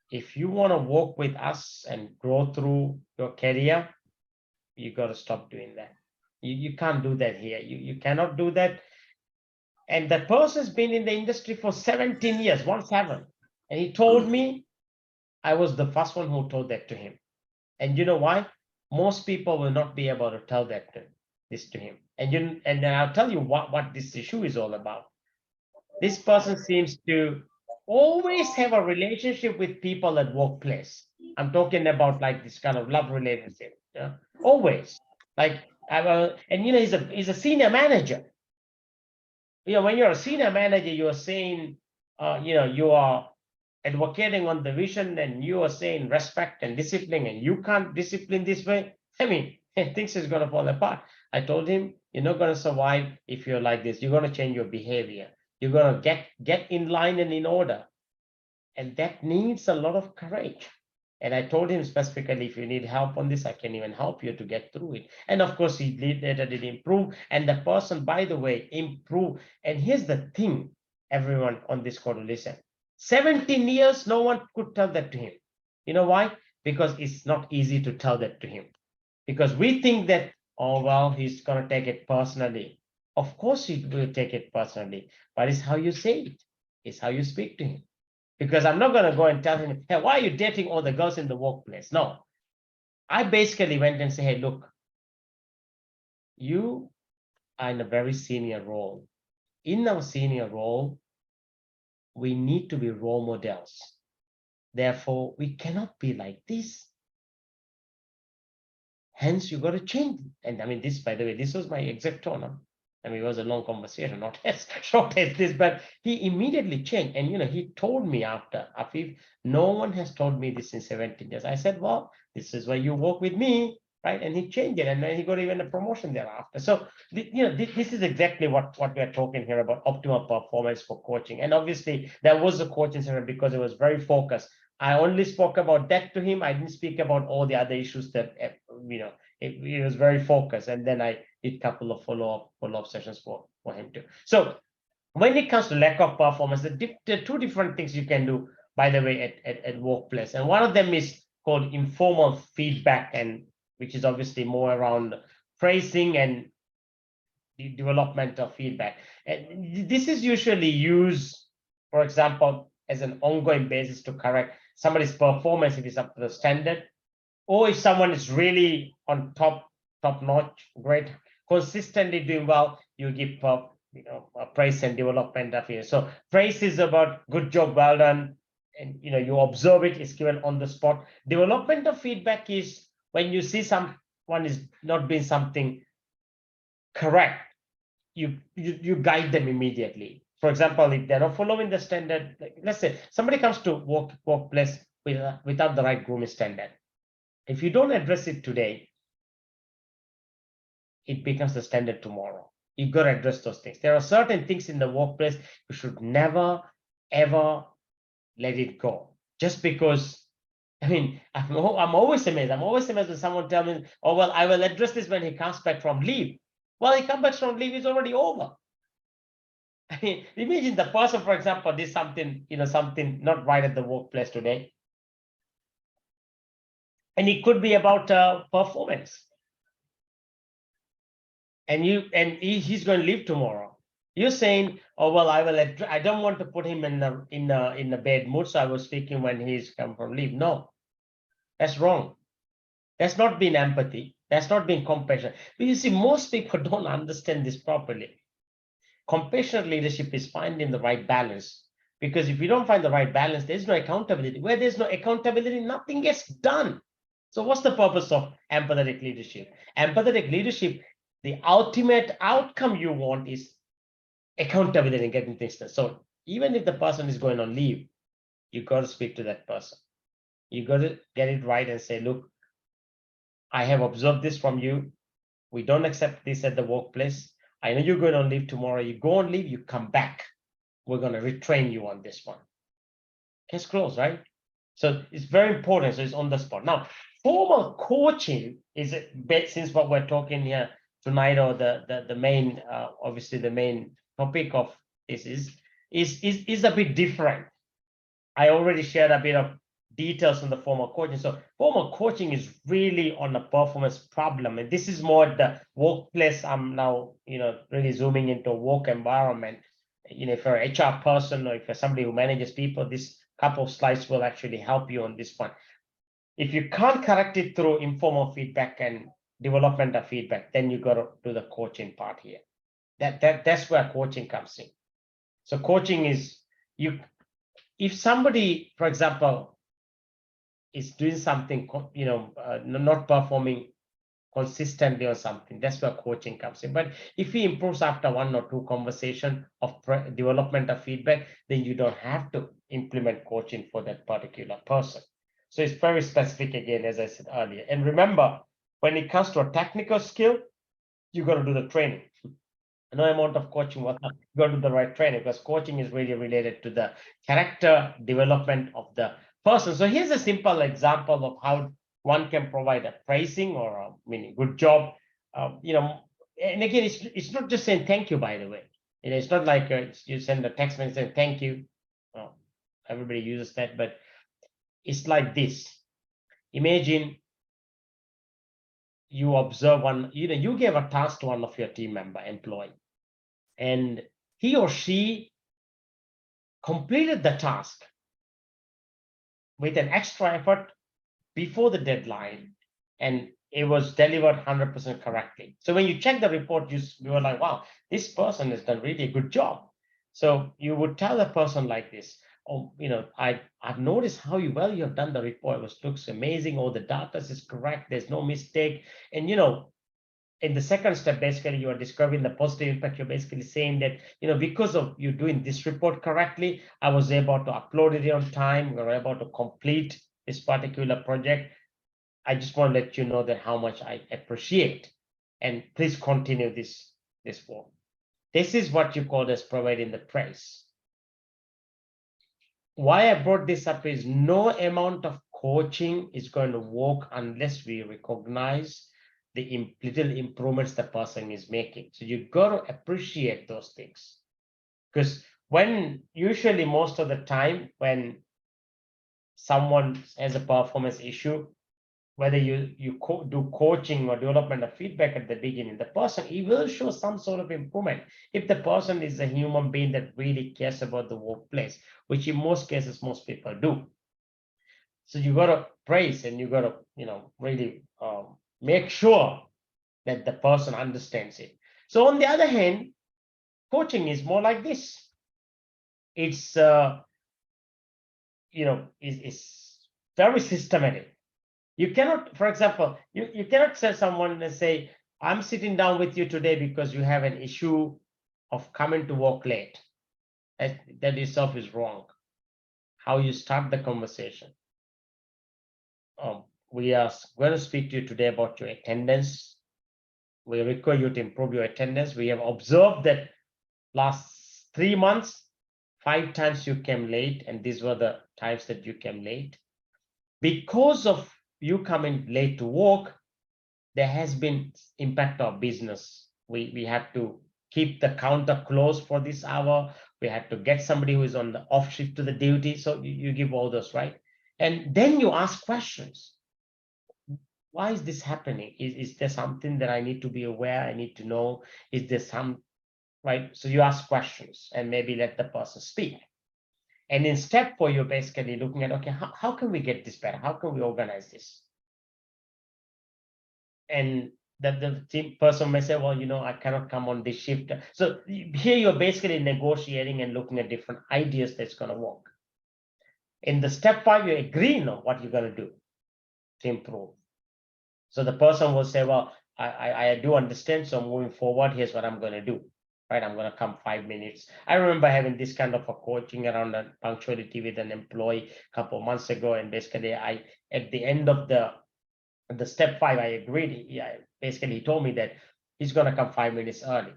if you want to work with us and grow through your career, you got to stop doing that. You can't do that here. You cannot do that. And that person's been in the industry for 17 years, 17. And he told me I was the first one who told that to him. And you know why? Most people will not be able to tell this to him. And I'll tell you what this issue is all about. This person seems to always have a relationship with people at workplace. I'm talking about like this kind of love relationship. Yeah? Always. Like, he's a senior manager. When you're a senior manager, you're saying, you are advocating on the vision, and you are saying respect and discipline, and you can't discipline this way. Things is going to fall apart. I told him, you're not going to survive if you're like this. You're going to change your behavior. You're going to get in line and in order. And that needs a lot of courage. And I told him specifically, if you need help on this, I can even help you to get through it. And of course, he later did improve. And the person, by the way, improved. And here's the thing, everyone on this call to listen. 17 years, no one could tell that to him. You know why? Because it's not easy to tell that to him. Because we think that, oh, well, he's going to take it personally. Of course, he will take it personally, but it's how you say it, it's how you speak to him. Because I'm not going to go and tell him, hey, why are you dating all the girls in the workplace? No, I basically went and said, hey, look, you are in a very senior role. In our senior role, we need to be role models. Therefore, we cannot be like this. Hence, you got to change. And I mean, this, by the way, this was my exact tone. I mean, it was a long conversation, not as short as this, but he immediately changed. And, he told me after, Afeef, no one has told me this in 17 years. I said, well, this is why you work with me, right? And he changed it. And then he got even a promotion thereafter. So, this is exactly what we are talking here about, optimal performance for coaching. And obviously, there was a coaching center because it was very focused. I only spoke about that to him. I didn't speak about all the other issues that, it was very focused. And then I did a couple of follow-up sessions for him too. So when it comes to lack of performance, there are two different things you can do, by the way, at workplace. And one of them is called informal feedback, and which is obviously more around praising and the development of feedback. And this is usually used, for example, as an ongoing basis to correct somebody's performance if it's up to the standard, or if someone is really on top notch, great, consistently doing well, you give praise and development of it. So praise is about good job, well done, and you observe it, it's given on the spot. Development of feedback is when you see someone is not doing something correct, you guide them immediately. For example, if they're not following the standard, like, let's say somebody comes to workplace without the right grooming standard. If you don't address it today, it becomes the standard tomorrow. You got to address those things. There are certain things in the workplace you should never, ever let it go. Just because, I mean, I'm always amazed. I'm always amazed when someone tells me, oh, well, I will address this when he comes back from leave. Well, he comes back from leave, it's already over. I mean, imagine the person, for example, did something, something not right at the workplace today. And it could be about performance. And he's going to leave tomorrow. You're saying, oh, well, I don't want to put him in a bad mood, so I was speaking when he's come from leave. No, that's wrong. That's not being empathy. That's not being compassion. But you see, most people don't understand this properly. Compassionate leadership is finding the right balance. Because if you don't find the right balance, there's no accountability. Where there's no accountability, nothing gets done. So what's the purpose of empathetic leadership? Empathetic leadership, the ultimate outcome you want is accountability and getting things done. So even if the person is going on leave, you got to speak to that person. You got to get it right and say, look, I have observed this from you. We don't accept this at the workplace. I know you're going on leave tomorrow. You go on leave, you come back. We're going to retrain you on this one. Case closed, right? So it's very important. So it's on the spot. Now, formal coaching is, since what we're talking here tonight, or the main, obviously the main topic of this is a bit different. I already shared a bit of details on the formal coaching. So formal coaching is really on a performance problem, and this is more the workplace. I'm now really zooming into a work environment. If you're an HR person or if you're somebody who manages people, this couple of slides will actually help you on this one. If you can't correct it through informal feedback and development of feedback, then you got to do the coaching part here. That's where coaching comes in. So coaching is if somebody, for example, is doing something, not performing consistently or something, that's where coaching comes in. But if he improves after one or two conversations of development of feedback, then you don't have to implement coaching for that particular person. So it's very specific again, as I said earlier. And remember, when it comes to a technical skill, you got to do the training. No amount of coaching, you got to do the right training, because coaching is really related to the character development of the person. So here's a simple example of how one can provide a praising or a meaning good job. And again, it's not just saying thank you, by the way. It's not like you send a text message saying thank you. Everybody uses that, but it's like this. Imagine you observe one, you gave a task to one of your team member, employee, and he or she completed the task with an extra effort before the deadline, and it was delivered 100% correctly. So when you check the report, you were like, wow, this person has done really a good job. So you would tell the person like this, oh, I've noticed how well you have done the report. It looks amazing. All the data is correct. There's no mistake. And, in the second step, basically, you are describing the positive impact. You're basically saying that, because of you doing this report correctly, I was able to upload it on time. We were able to complete this particular project. I just want to let you know that how much I appreciate, and please continue this work. This is what you call as providing the praise. Why I brought this up is no amount of coaching is going to work unless we recognize the little improvements the person is making. So you got to appreciate those things, because when usually most of the time when someone has a performance issue, whether you do coaching or development of feedback at the beginning, the person, he will show some sort of improvement if the person is a human being that really cares about the workplace, which in most cases most people do. So you got to praise, and you got to really make sure that the person understands it. So on the other hand, coaching is more like this. It's is very systematic. You cannot, for example, you cannot tell someone and say, I'm sitting down with you today because you have an issue of coming to work late. That itself is wrong. How you start the conversation. We are going to speak to you today about your attendance. We require you to improve your attendance. We have observed that last 3 months, 5 times you came late, and these were the times that you came late. Because of you coming late to work, there has been impact of business. We had to keep the counter closed for this hour. We had to get somebody who is on the off shift to the duty. So you give all those, right? And then you ask questions. Why is this happening? Is there something that I need to be aware? I need to know. Is there some, right? So you ask questions and maybe let the person speak. And in step 4, you're basically looking at, okay, how can we get this better? How can we organize this? And that the team person may say, well, I cannot come on this shift. So here you're basically negotiating and looking at different ideas that's going to work. In the step 5, you're agreeing on what you're going to do to improve. So the person will say, well, I do understand. So moving forward, here's what I'm going to do. Right, I'm going to come 5 minutes. I remember having this kind of a coaching around punctuality with an employee a couple of months ago, and basically, at the end of the step 5, I agreed. Basically, he told me that he's going to come 5 minutes early.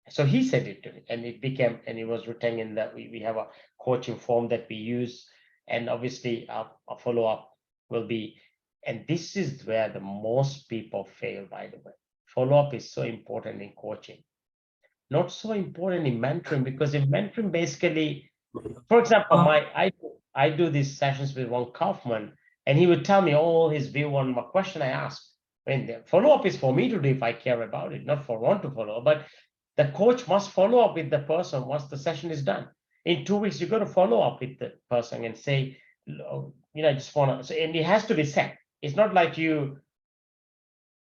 So he said it to me, and it was written in that we have a coaching form that we use, and obviously a follow-up will be. And this is where the most people fail, by the way. Follow-up is so important in coaching. Not so important in mentoring, because in mentoring, basically, for example, I do these sessions with Ron Kaufman, and he would tell me all his view on my question I asked. When the follow-up is for me to do if I care about it, not for Ron to follow up, but the coach must follow up with the person once the session is done. In 2 weeks, you got to follow up with the person and say, I just want to, and it has to be set. It's not like you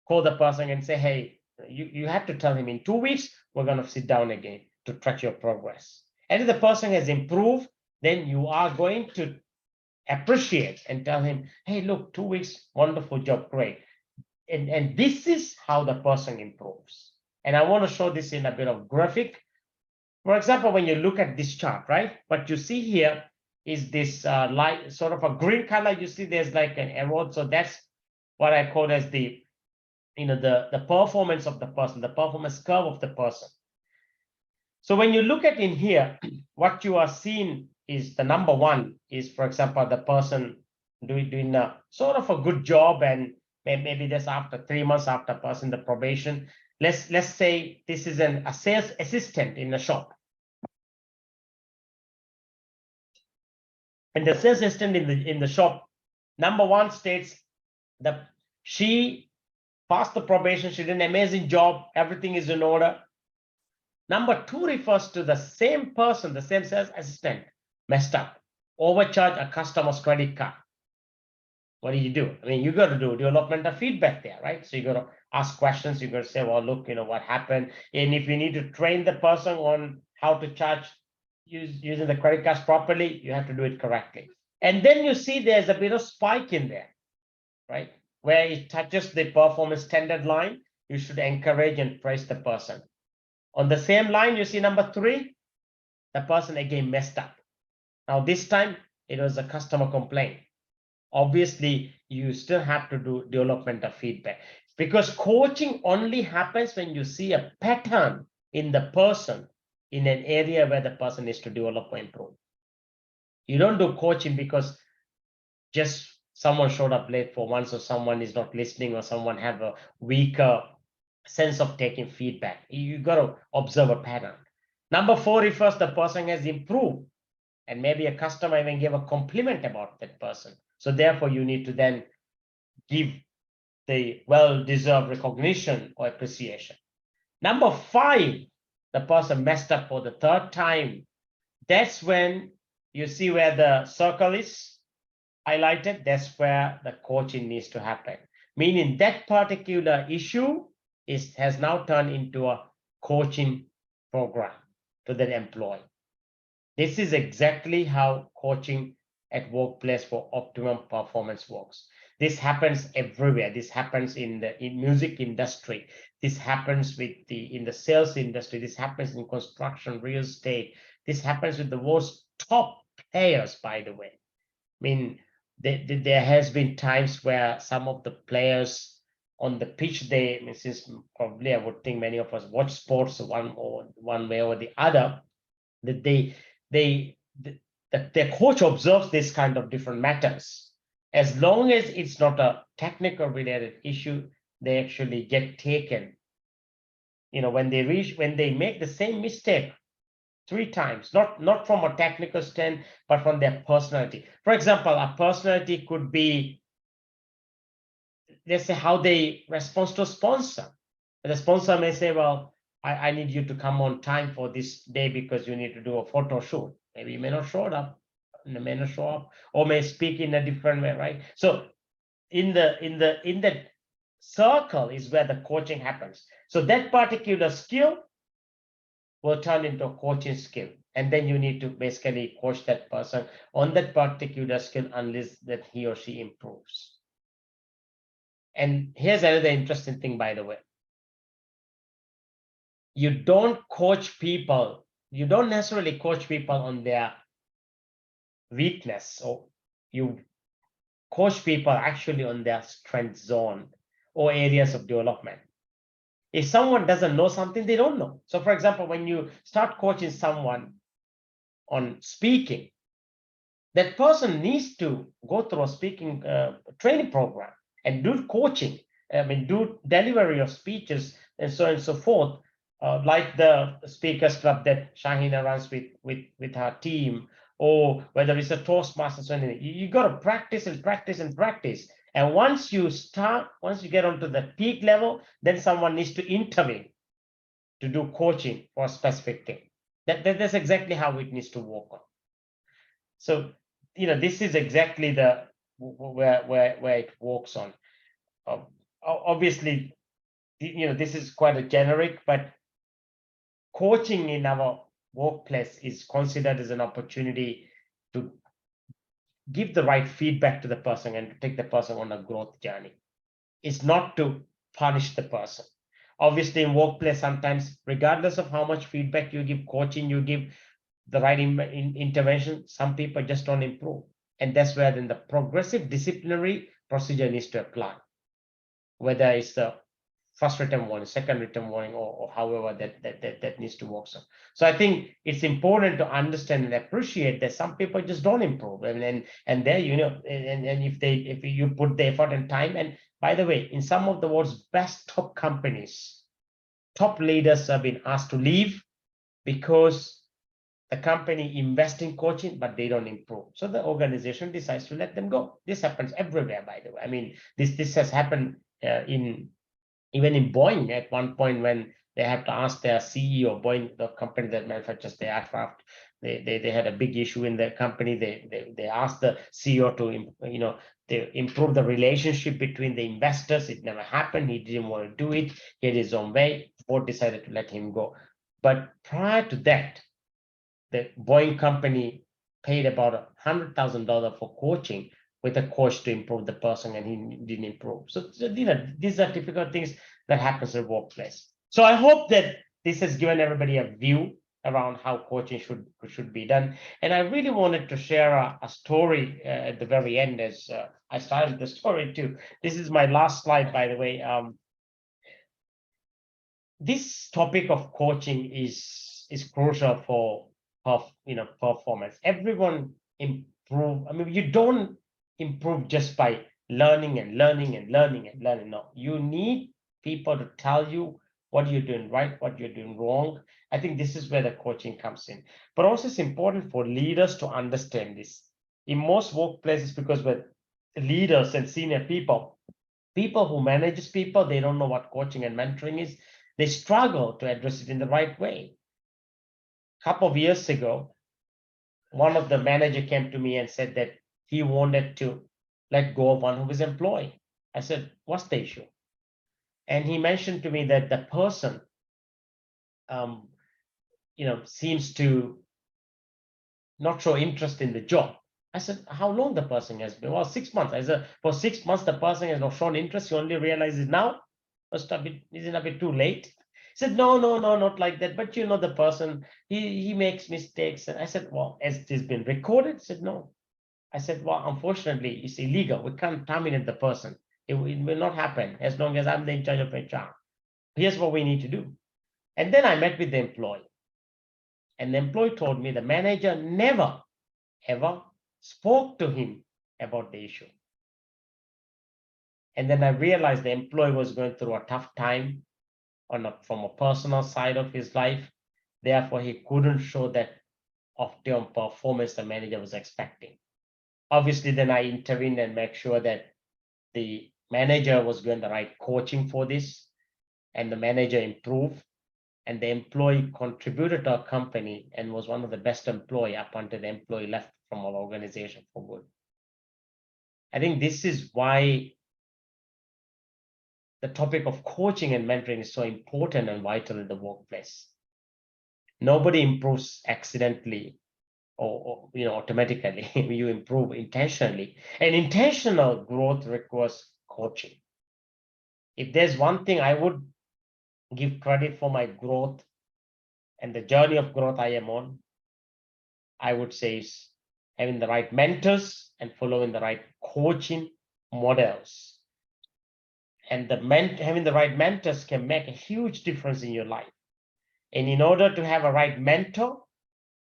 call the person and say, hey, you have to tell him in 2 weeks, we're going to sit down again to track your progress. And if the person has improved, then you are going to appreciate and tell him, hey, look, 2 weeks, wonderful job, great. And this is how the person improves. And I want to show this in a bit of graphic. For example, when you look at this chart, right, what you see here is this light, sort of a green color. You see there's like an arrow. So that's what I call as the performance of the person, the performance curve of the person. So when you look at in here, what you are seeing is the number one is, for example, the person doing a sort of a good job, and maybe just after 3 months after passing the probation, let's say this is a sales assistant in a shop. And the sales assistant in the shop, number one states that she passed the probation, she did an amazing job, everything is in order. Number two refers to the same person, the same sales assistant messed up, overcharged a customer's credit card. What do? I mean, you got to do development of feedback there, right? So you got to ask questions. You got to say, well, look, what happened? And if you need to train the person on how to charge using the credit cards properly, you have to do it correctly. And then you see there's a bit of spike in there, right? Where it touches the performance standard line, you should encourage and praise the person. On the same line, you see number three, the person again messed up. Now, this time it was a customer complaint. Obviously, you still have to do development of feedback, because coaching only happens when you see a pattern in the person in an area where the person needs to develop or improve. You don't do coaching because just someone showed up late for once, or someone is not listening, or someone have a weaker sense of taking feedback. You got to observe a pattern. Number four refers the person has improved, and maybe a customer even gave a compliment about that person. So therefore, you need to then give the well-deserved recognition or appreciation. Number five, the person messed up for the third time. That's when you see where the circle is highlighted. That's where the coaching needs to happen. Meaning that particular issue has now turned into a coaching program to the employee. This is exactly how coaching at workplace for optimum performance works. This happens everywhere. This happens in the music industry. This happens in the sales industry. This happens in construction, real estate. This happens with the most top players, by the way. I mean, there has been times where some of the players on the pitch, since probably I would think many of us watch sports one way or the other, that their coach observes this kind of different matters. As long as it's not a technical related issue, they actually get taken. When they make the same mistake 3 times, not from a technical stand, but from their personality. For example, a personality could be, let's say, how they respond to a sponsor. The sponsor may say, well, I need you to come on time for this day because you need to do a photo shoot. Maybe you may not show up, or may speak in a different way, right? So in that circle is where the coaching happens. So that particular skill will turn into a coaching skill, and then you need to basically coach that person on that particular skill unless that he or she improves. And here's another interesting thing, by the way. You don't necessarily coach people on their weakness, or you coach people actually on their strength zone or areas of development. If someone doesn't know something, they don't know. So for example, when you start coaching someone on speaking, that person needs to go through a speaking training program and do coaching. Do delivery of speeches and so on and so forth, like the speakers club that Shahina runs with her team, or whether it's a Toastmasters or anything. You got to practice and practice and practice. And once you get onto the peak level, then someone needs to intervene to do coaching for a specific thing. That's exactly how it needs to work on. So, this is exactly where it works on. Obviously, this is quite a generic, but coaching in our workplace is considered as an opportunity to give the right feedback to the person and to take the person on a growth journey. It's not to punish the person. Obviously, in workplace, sometimes, regardless of how much feedback you give, coaching, you give the right intervention, some people just don't improve. And that's where then the progressive disciplinary procedure needs to apply. Whether it's the first written warning, second written warning, or however that needs to work. So I think it's important to understand and appreciate that some people just don't improve, and there, you know, and if you put the effort and time. And by the way, in some of the world's best top companies, top leaders have been asked to leave because the company invests in coaching, but they don't improve. So the organization decides to let them go. This happens everywhere, by the way. I mean, this has happened even in Boeing at one point, when they had to ask their CEO, Boeing, the company that manufactures the aircraft, they had a big issue in their company. They asked the CEO to improve the relationship between the investors. It never happened. He didn't want to do it. He had his own way. Board decided to let him go. But prior to that, the Boeing company paid about $100,000 for coaching with a coach to improve the person, and he didn't improve. So these are typical things that happens in the workplace. So I hope that this has given everybody a view around how coaching should be done. And I really wanted to share a story at the very end, as I started the story too. This is my last slide, by the way. This topic of coaching is crucial for performance. Everyone improve. I mean, you don't improve just by learning and learning and learning and learning. No, you need people to tell you what you're doing right, what you're doing wrong. I think this is where the coaching comes in. But also, it's important for leaders to understand this. In most workplaces, because with leaders and senior people who manages people, they don't know what coaching and mentoring is. They struggle to address it in the right way. A couple of years ago, one of the manager came to me and said that he wanted to let go of one of his employee. I said, what's the issue? And he mentioned to me that the person seems to not show interest in the job. I said, how long the person has been? Well, 6 months. I said, for 6 months, the person has not shown interest. You only realize it now? Isn't it a bit too late? He said, no, not like that. But you know, the person, he makes mistakes. And I said, well, has this been recorded? He said, no. I said, well, unfortunately, it's illegal. We can't terminate the person. It will not happen as long as I'm in charge of HR. Here's what we need to do. And then I met with the employee. And the employee told me the manager never, ever spoke to him about the issue. And then I realized the employee was going through a tough time from a personal side of his life. Therefore, he couldn't show that optimum performance the manager was expecting. Obviously, then I intervened and make sure that the manager was doing the right coaching for this, and the manager improved, and the employee contributed to our company and was one of the best employees up until the employee left from our organization for good. I think this is why the topic of coaching and mentoring is so important and vital in the workplace. Nobody improves accidentally or automatically. You improve intentionally, and intentional growth requires coaching. If there's one thing I would give credit for my growth and the journey of growth I am on, I would say is having the right mentors and following the right coaching models. And having the right mentors can make a huge difference in your life. And in order to have a right mentor,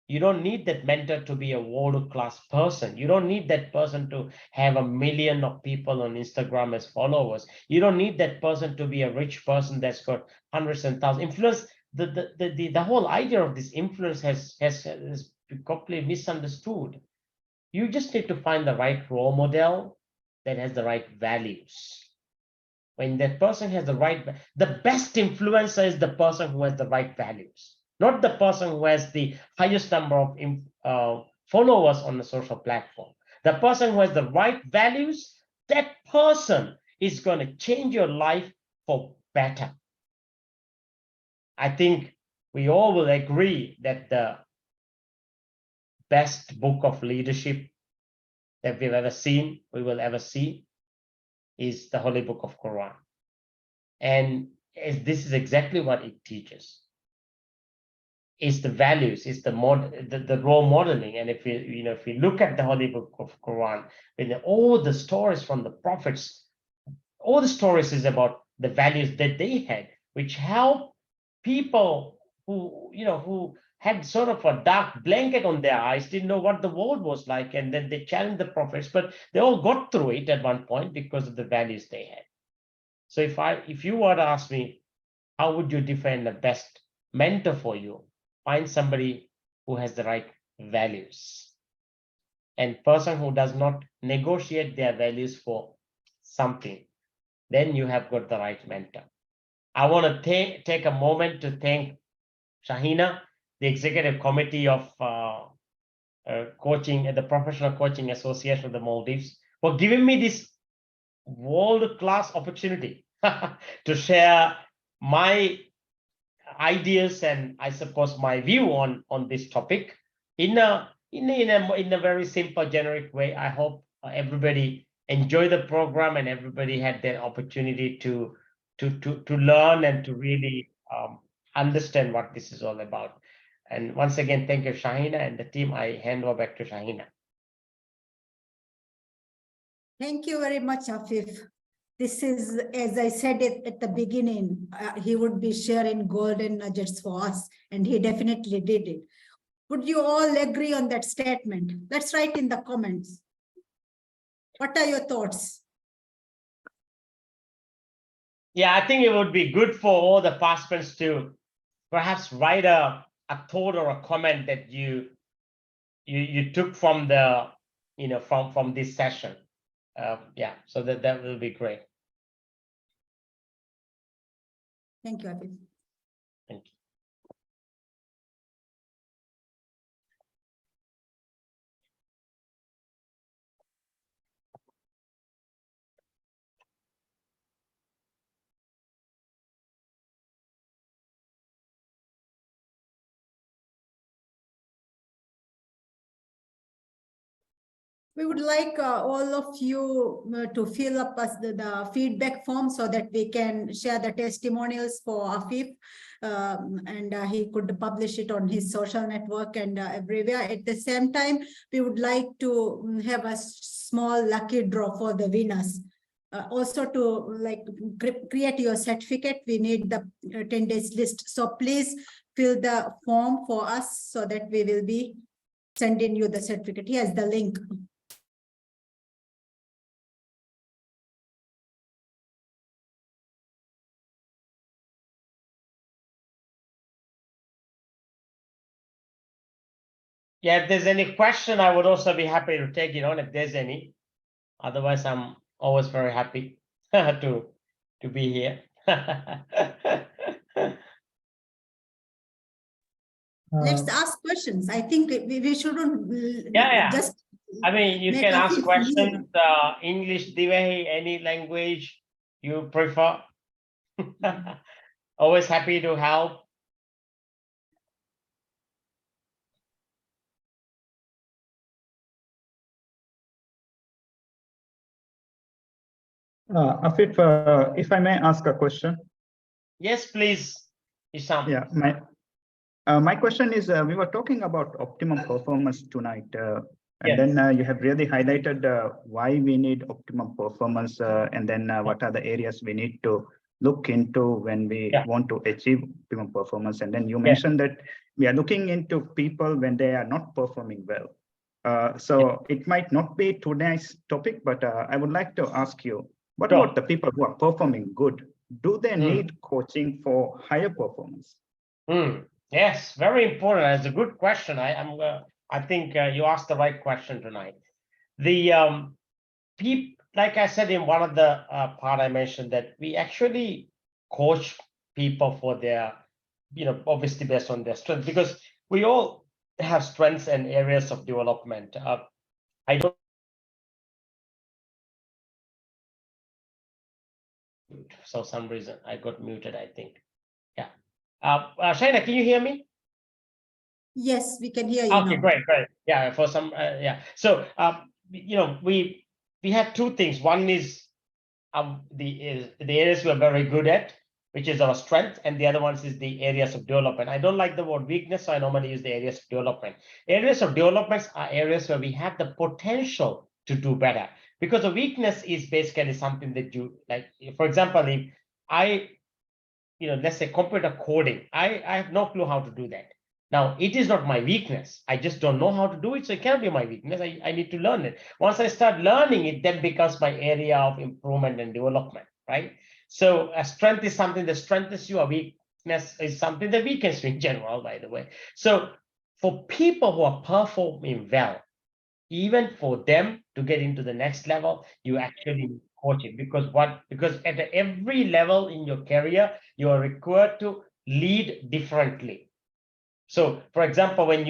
you don't need that mentor to be a world-class person. You don't need that person to have 1 million of people on Instagram as followers. You don't need that person to be a rich person that's got hundreds and thousands. Influence, the whole idea of this influence has been completely misunderstood. You just need to find the right role model that has the right values. When that person has the best influencer is the person who has the right values, not the person who has the highest number of followers on the social platform. The person who has the right values, that person is going to change your life for better. I think we all will agree that the best book of leadership that we will ever see, is the Holy Book of Quran. And this is exactly what it teaches. It's the values, it's the role modeling. And if you look at the Holy Book of Quran, all the stories from the prophets, all the stories is about the values that they had, which help people who, who had sort of a dark blanket on their eyes, didn't know what the world was like, and then they challenged the prophets, but they all got through it at one point because of the values they had. So if you were to ask me, how would you define the best mentor for you? Find somebody who has the right values, and person who does not negotiate their values for something. Then you have got the right mentor. I want to take a moment to thank Shahina, the executive committee of coaching at the Professional Coaching Association of the Maldives, for giving me this world-class opportunity to share my ideas and, I suppose, my view on this topic in a very simple, generic way. I hope everybody enjoyed the program and everybody had their opportunity to learn and to really understand what this is all about. And once again, thank you, Shahina and the team. I hand over back to Shahina. Thank you very much, Afeef. This is, as I said it at the beginning, he would be sharing golden nuggets for us, and he definitely did it. Would you all agree on that statement? Let's write in the comments. What are your thoughts? Yeah, I think it would be good for all the participants to perhaps write a thought or a comment that you took from the from this session. Yeah, so that will be great. Thank you, Afeef. Thank you. We would like all of you to fill up the feedback form so that we can share the testimonials for Afeef, and he could publish it on his social network and everywhere. At the same time, we would like to have a small lucky draw for the winners. Also to create your certificate, we need the 10 days list. So please fill the form for us so that we will be sending you the certificate. Here's the link. Yeah, if there's any question, I would also be happy to take it on if there's any. Otherwise, I'm always very happy to be here. Let's ask questions. I think we shouldn't yeah. just. I mean, you make can a ask feel questions, English, Divehi, any language you prefer. Always happy to help. Afeef, if I may ask a question. Yes, please, Isham. Yeah, my question is, we were talking about optimum performance tonight, and Yes. then you have really highlighted why we need optimum performance, and then what are the areas we need to look into when we want to achieve optimum performance. And then you mentioned that we are looking into people when they are not performing well. So it might not be today's topic, but I would like to ask you, what about the people who are performing good? Do they need coaching for higher performance? Yes, very important. That's a good question. I think you asked the right question tonight. The people, like I said in one of the part I mentioned, that we actually coach people for their, obviously based on their strength, because we all have strengths and areas of development. I don't. For some reason, I got muted, I think. Yeah. Shaina, can you hear me? Yes, we can hear you. Okay, now. great. Yeah, for some, yeah. So, we have two things. One is the areas we are very good at, which is our strength, and the other one is the areas of development. I don't like the word weakness, so I normally use the areas of development. Areas of development are areas where we have the potential to do better, because a weakness is basically something that you, like, for example, if let's say computer coding, I have no clue how to do that. Now, it is not my weakness. I just don't know how to do it, so it cannot be my weakness. I need to learn it. Once I start learning it, then becomes my area of improvement and development, right? So a strength is something that strengthens you. A weakness is something that weakens you in general, by the way. So for people who are performing well, even for them to get into the next level, you actually need coaching. Because at every level in your career, you are required to lead differently. So, for example, when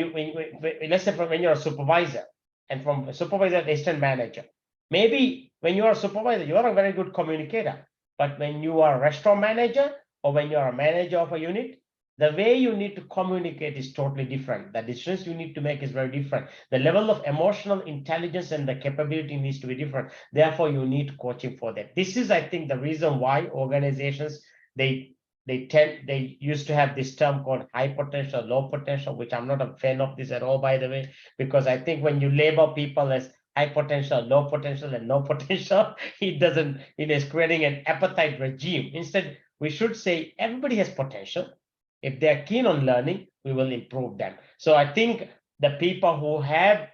let's say when you're a supervisor, and from a supervisor assistant manager, maybe when you are a supervisor, you are a very good communicator. But when you are a restaurant manager or when you are a manager of a unit, the way you need to communicate is totally different. The decisions you need to make is very different. The level of emotional intelligence and the capability needs to be different. Therefore, you need coaching for that. This is, I think, the reason why organizations, they used to have this term called high potential, low potential, which I'm not a fan of this at all, by the way, because I think when you label people as high potential, low potential, and no potential, it's creating an appetite regime. Instead, we should say everybody has potential. If they're keen on learning, we will improve them. So I think the people who have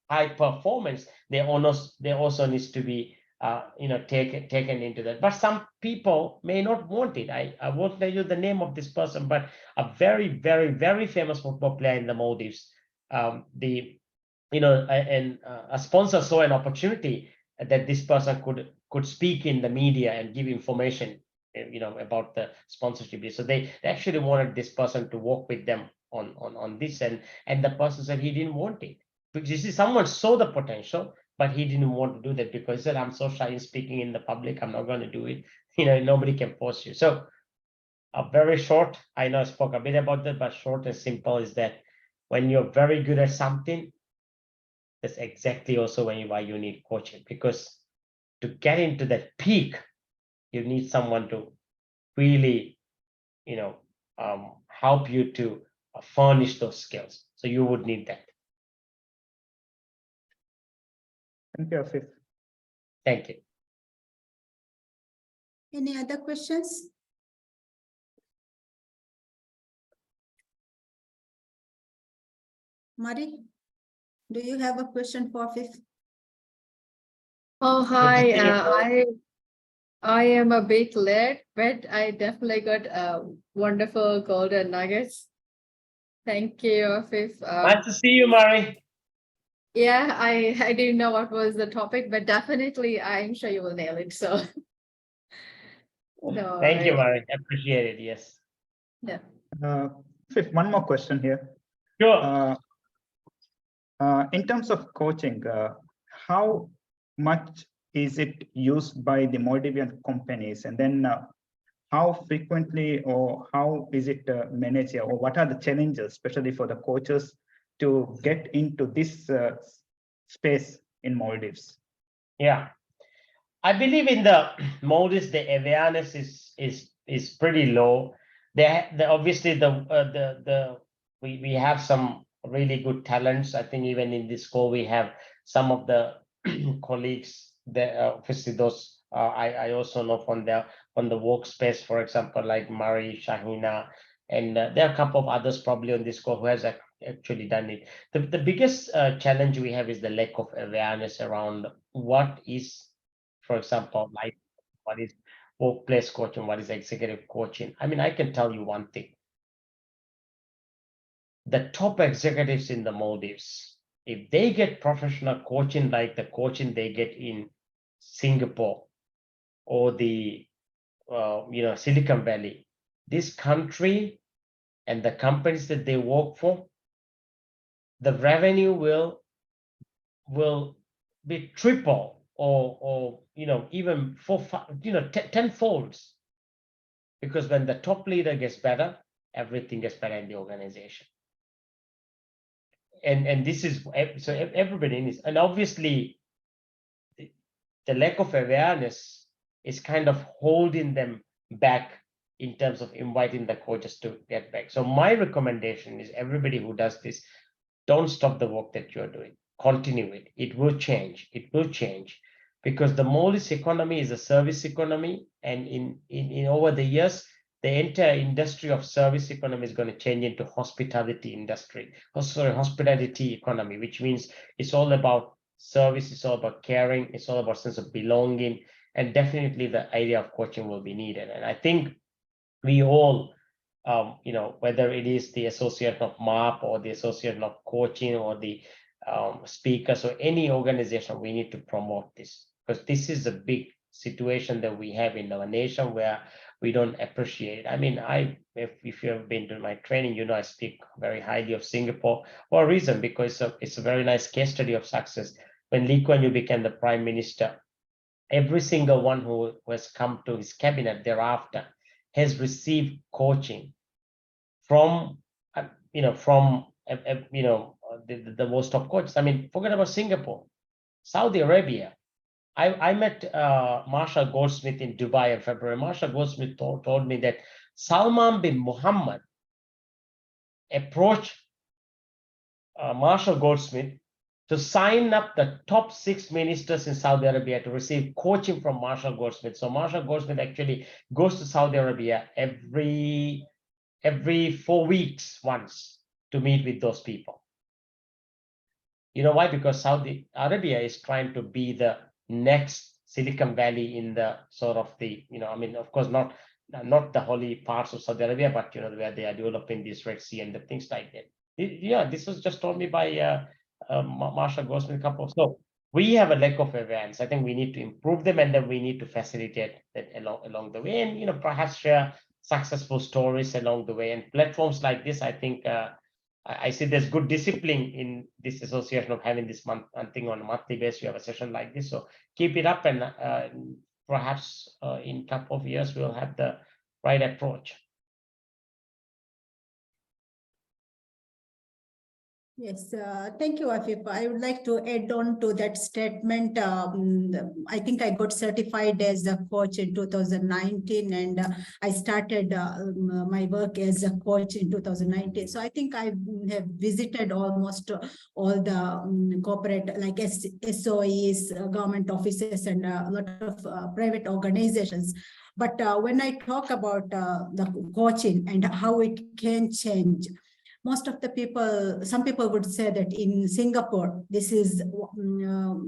high performance, they also needs to be taken into that. But some people may not want it. I won't tell you the name of this person, but a very, very, very famous football player in the Maldives. A sponsor saw an opportunity that this person could speak in the media and give information, about the sponsorship. So they actually wanted this person to work with them on this, and the person said he didn't want it. Because you see, someone saw the potential, but he didn't want to do that because he said, I'm so shy in speaking in the public, I'm not going to do it. Nobody can force you. So a very short, I know I spoke a bit about that, but short and simple is that when you're very good at something, that's exactly also why you need coaching. Because to get into that peak, you need someone to really, help you to furnish those skills. So you would need that. Thank you, Afeef. Thank you. Any other questions? Mari, do you have a question for Afeef? Oh, hi. I am a bit late, but I definitely got wonderful golden nuggets. Thank you, Afeef. Nice to see you, Mari. Yeah, I didn't know what was the topic, but definitely I'm sure you will nail it. So, Thank you, Mari. Appreciate it. Yes. Yeah. Afeef, one more question here. Sure. In terms of coaching, how much is it used by the Maldivian companies, and then how frequently or how is it managed here, or what are the challenges, especially for the coaches, to get into this space in Maldives? Yeah, I believe in the Maldives, the awareness is pretty low. Obviously we have some really good talents. I think even in this school we have some of the colleagues that obviously those I also know from the workspace, for example, like Mari, Shahina, and there are a couple of others probably on this call who has actually done it. The biggest challenge we have is the lack of awareness around what is, for example, like what is workplace coaching, what is executive coaching. I mean, I can tell you one thing. The top executives in the Maldives, if they get professional coaching like the coaching they get in Singapore or the Silicon Valley, this country and the companies that they work for, the revenue will be triple or even tenfolds, because when the top leader gets better, everything gets better in the organization. And this is so everybody needs, and obviously the lack of awareness is kind of holding them back in terms of inviting the coaches to get back. So my recommendation is everybody who does this, don't stop the work that you're doing. Continue it. It will change. It will change. because the Maldives economy is a service economy, and in over the years, the entire industry of service economy is going to change into hospitality industry, hospitality economy, which means it's all about service, it's all about caring, it's all about sense of belonging, and definitely the idea of coaching will be needed. And I think we all, whether it is the Association of MAP or the Association of Coaching or the speakers or any organization, we need to promote this, because this is a big situation that we have in our nation where we don't appreciate. I mean, if you have been to my training, I speak very highly of Singapore for a reason, because it's a very nice case study of success. When Lee Kuan Yew became the prime minister, every single one who has come to his cabinet thereafter has received coaching from the most top coaches. I mean, forget about Singapore, Saudi Arabia. I met Marshall Goldsmith in Dubai in February. Marshall Goldsmith told me that Salman bin Muhammad approached Marshall Goldsmith to sign up the top 6 ministers in Saudi Arabia to receive coaching from Marshall Goldsmith. So Marshall Goldsmith actually goes to Saudi Arabia every 4 weeks once to meet with those people. You know why? Because Saudi Arabia is trying to be the next Silicon Valley in the sort of the, of course, not the holy parts of Saudi Arabia, but, where they are developing this Red Sea and the things like that. Yeah, this was just told me by Marshall Goldsmith couple. So we have a lack of awareness. I think we need to improve them, and then we need to facilitate that along the way, and, perhaps share successful stories along the way. And platforms like this, I think, I see there's good discipline in this association of having this thing on a monthly basis. You have a session like this, so keep it up, and perhaps in a couple of years we'll have the right approach. Yes, thank you, Afeef. I would like to add on to that statement. I think I got certified as a coach in 2019, and I started my work as a coach in 2019. So I think I have visited almost all the corporate, like SOEs, government offices, and a lot of private organizations. But when I talk about the coaching and how it can change, most of the people, some people would say that in Singapore, this is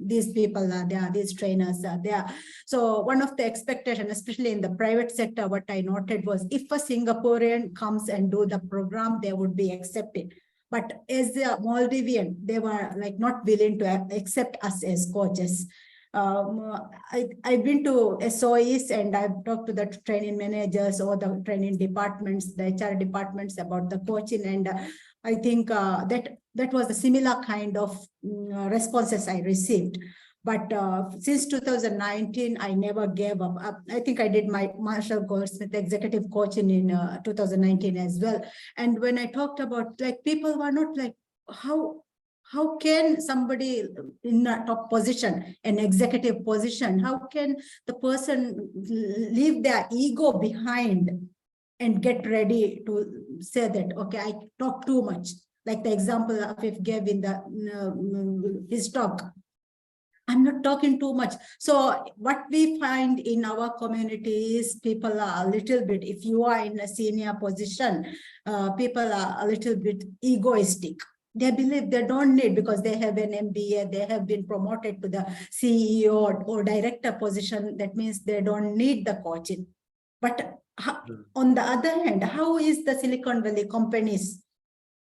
these people are there, these trainers are there. So one of the expectations, especially in the private sector, what I noted was if a Singaporean comes and do the program, they would be accepted. But as a Maldivian, they were like not willing to accept us as coaches. I've been to SOEs and I've talked to the training managers or the training departments, the HR departments about the coaching, and I think that was a similar kind of responses I received. But since 2019, I never gave up. I think I did my Marshall Goldsmith executive coaching in 2019 as well. And when I talked about, like, people were not like, how can somebody in a top position, an executive position, how can the person leave their ego behind and get ready to say that, okay, I talk too much, like the example Afeef gave in his talk. I'm not talking too much. So what we find in our community is people are a little bit, if you are in a senior position, people are a little bit egoistic. They believe they don't need, because they have an MBA, they have been promoted to the CEO or director position. That means they don't need the coaching. But on the other hand, how is the Silicon Valley companies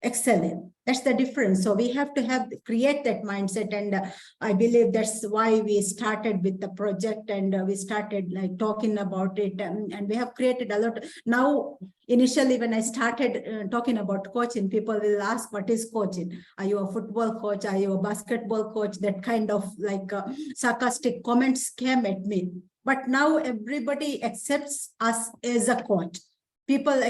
excelling? That's the difference. So we have to create that mindset, and I believe that's why we started with the project, and we started like talking about it, and we have created a lot. Now, initially when I started talking about coaching, people will ask, what is coaching? Are you a football coach? Are you a basketball coach? That kind of like sarcastic comments came at me. But now everybody accepts us as a coach. People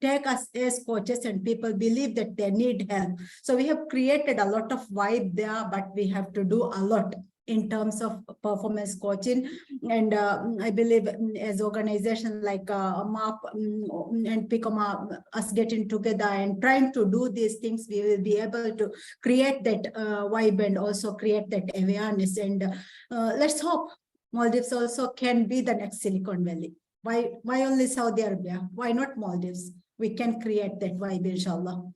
take us as coaches, and people believe that they need help. So we have created a lot of vibe there, but we have to do a lot. in terms of performance coaching. And I believe as organizations like MAP and PCOMA, us getting together and trying to do these things, we will be able to create that vibe and also create that awareness. And let's hope Maldives also can be the next Silicon Valley. Why only Saudi Arabia? Why not Maldives? We can create that vibe, inshallah.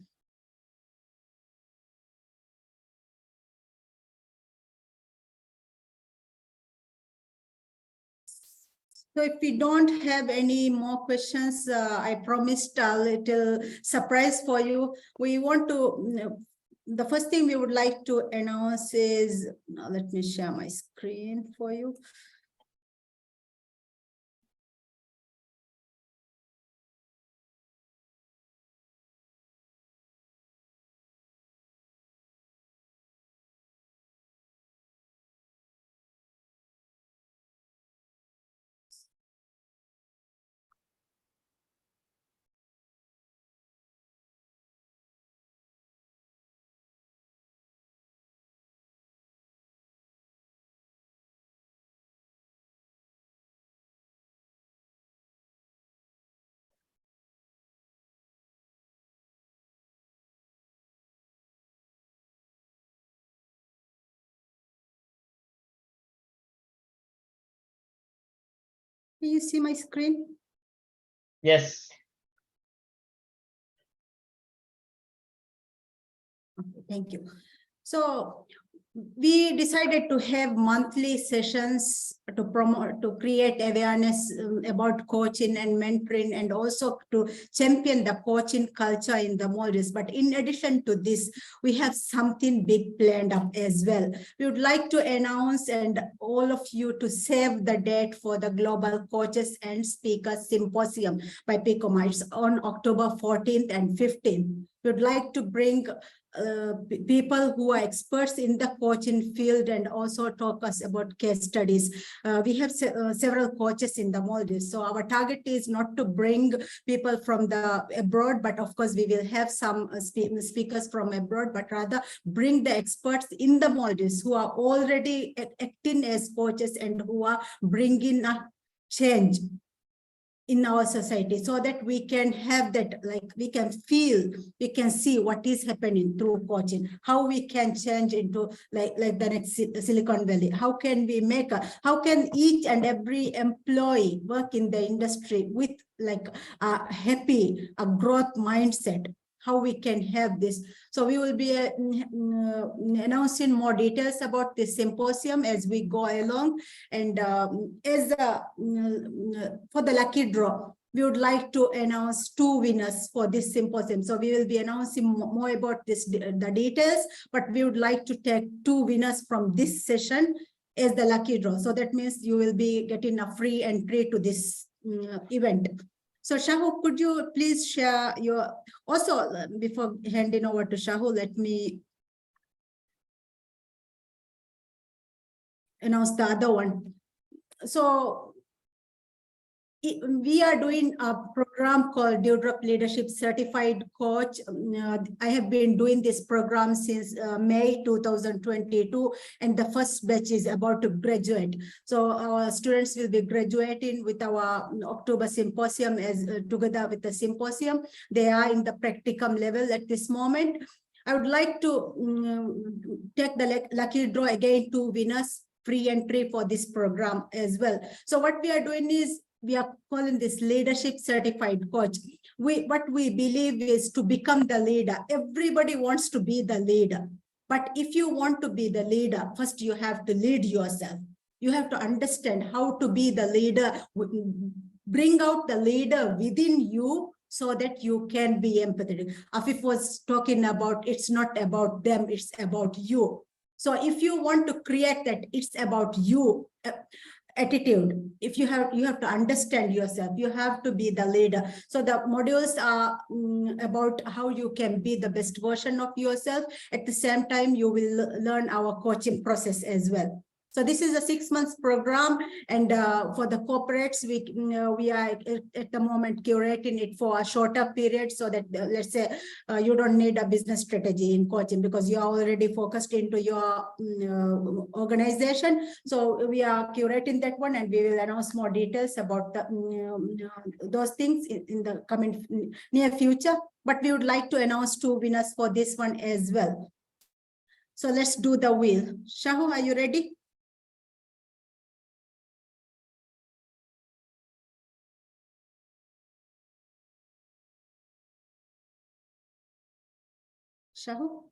So if we don't have any more questions, I promised a little surprise for you. We want to, the first thing we would like to announce is, let me share my screen for you. Can you see my screen? Yes. Okay, thank you. So we decided to have monthly sessions to promote, to create awareness about coaching and mentoring, and also to champion the coaching culture in the Maldives. But in addition to this, we have something big planned up as well. We would like to announce and all of you to save the date for the Global Coaches and Speakers Symposium by PCOMA. It's on October 14th and 15th. We would like to bring people who are experts in the coaching field and also talk us about case studies. We have several coaches in the Maldives. So our target is not to bring people from the abroad, but of course we will have some speakers from abroad, but rather bring the experts in the Maldives who are already acting as coaches and who are bringing a change in our society, so that we can have that, like we can feel, we can see what is happening through coaching, how we can change into like the next Silicon Valley. How can we make how can each and every employee work in the industry with like a happy, a growth mindset, how we can have this. So we will be announcing more details about this symposium as we go along. And as for the lucky draw, we would like to announce 2 winners for this symposium. So we will be announcing more about this, the details, but we would like to take 2 winners from this session as the lucky draw. So that means you will be getting a free entry to this event. So Shahu, could you please share your, also before handing over to Shahu, let me announce the other one. So we are doing a program called Dewdrop Leadership Certified Coach. I have been doing this program since May 2022, and the first batch is about to graduate. So our students will be graduating with our October symposium as together with the symposium. They are in the practicum level at this moment. I would like to take the lucky draw again, 2 winners, free entry for this program as well. So what we are doing is, we are calling this leadership certified coach. What we believe is to become the leader. Everybody wants to be the leader. But if you want to be the leader, first you have to lead yourself. You have to understand how to be the leader, bring out the leader within you so that you can be empathetic. Afeef was talking about, it's not about them, it's about you. So if you want to create that, it's about you attitude. If you have to understand yourself, you have to be the leader. So the modules are about how you can be the best version of yourself. At the same time, you will learn our coaching process as well. So this is a 6 months program, and for the corporates, we are at the moment curating it for a shorter period, so that let's say you don't need a business strategy in coaching because you are already focused into your organization. So we are curating that one, and we will announce more details about the, those things in the coming near future. But we would like to announce 2 winners for this one as well. So let's do the wheel. Shahu, are you ready? Shahu?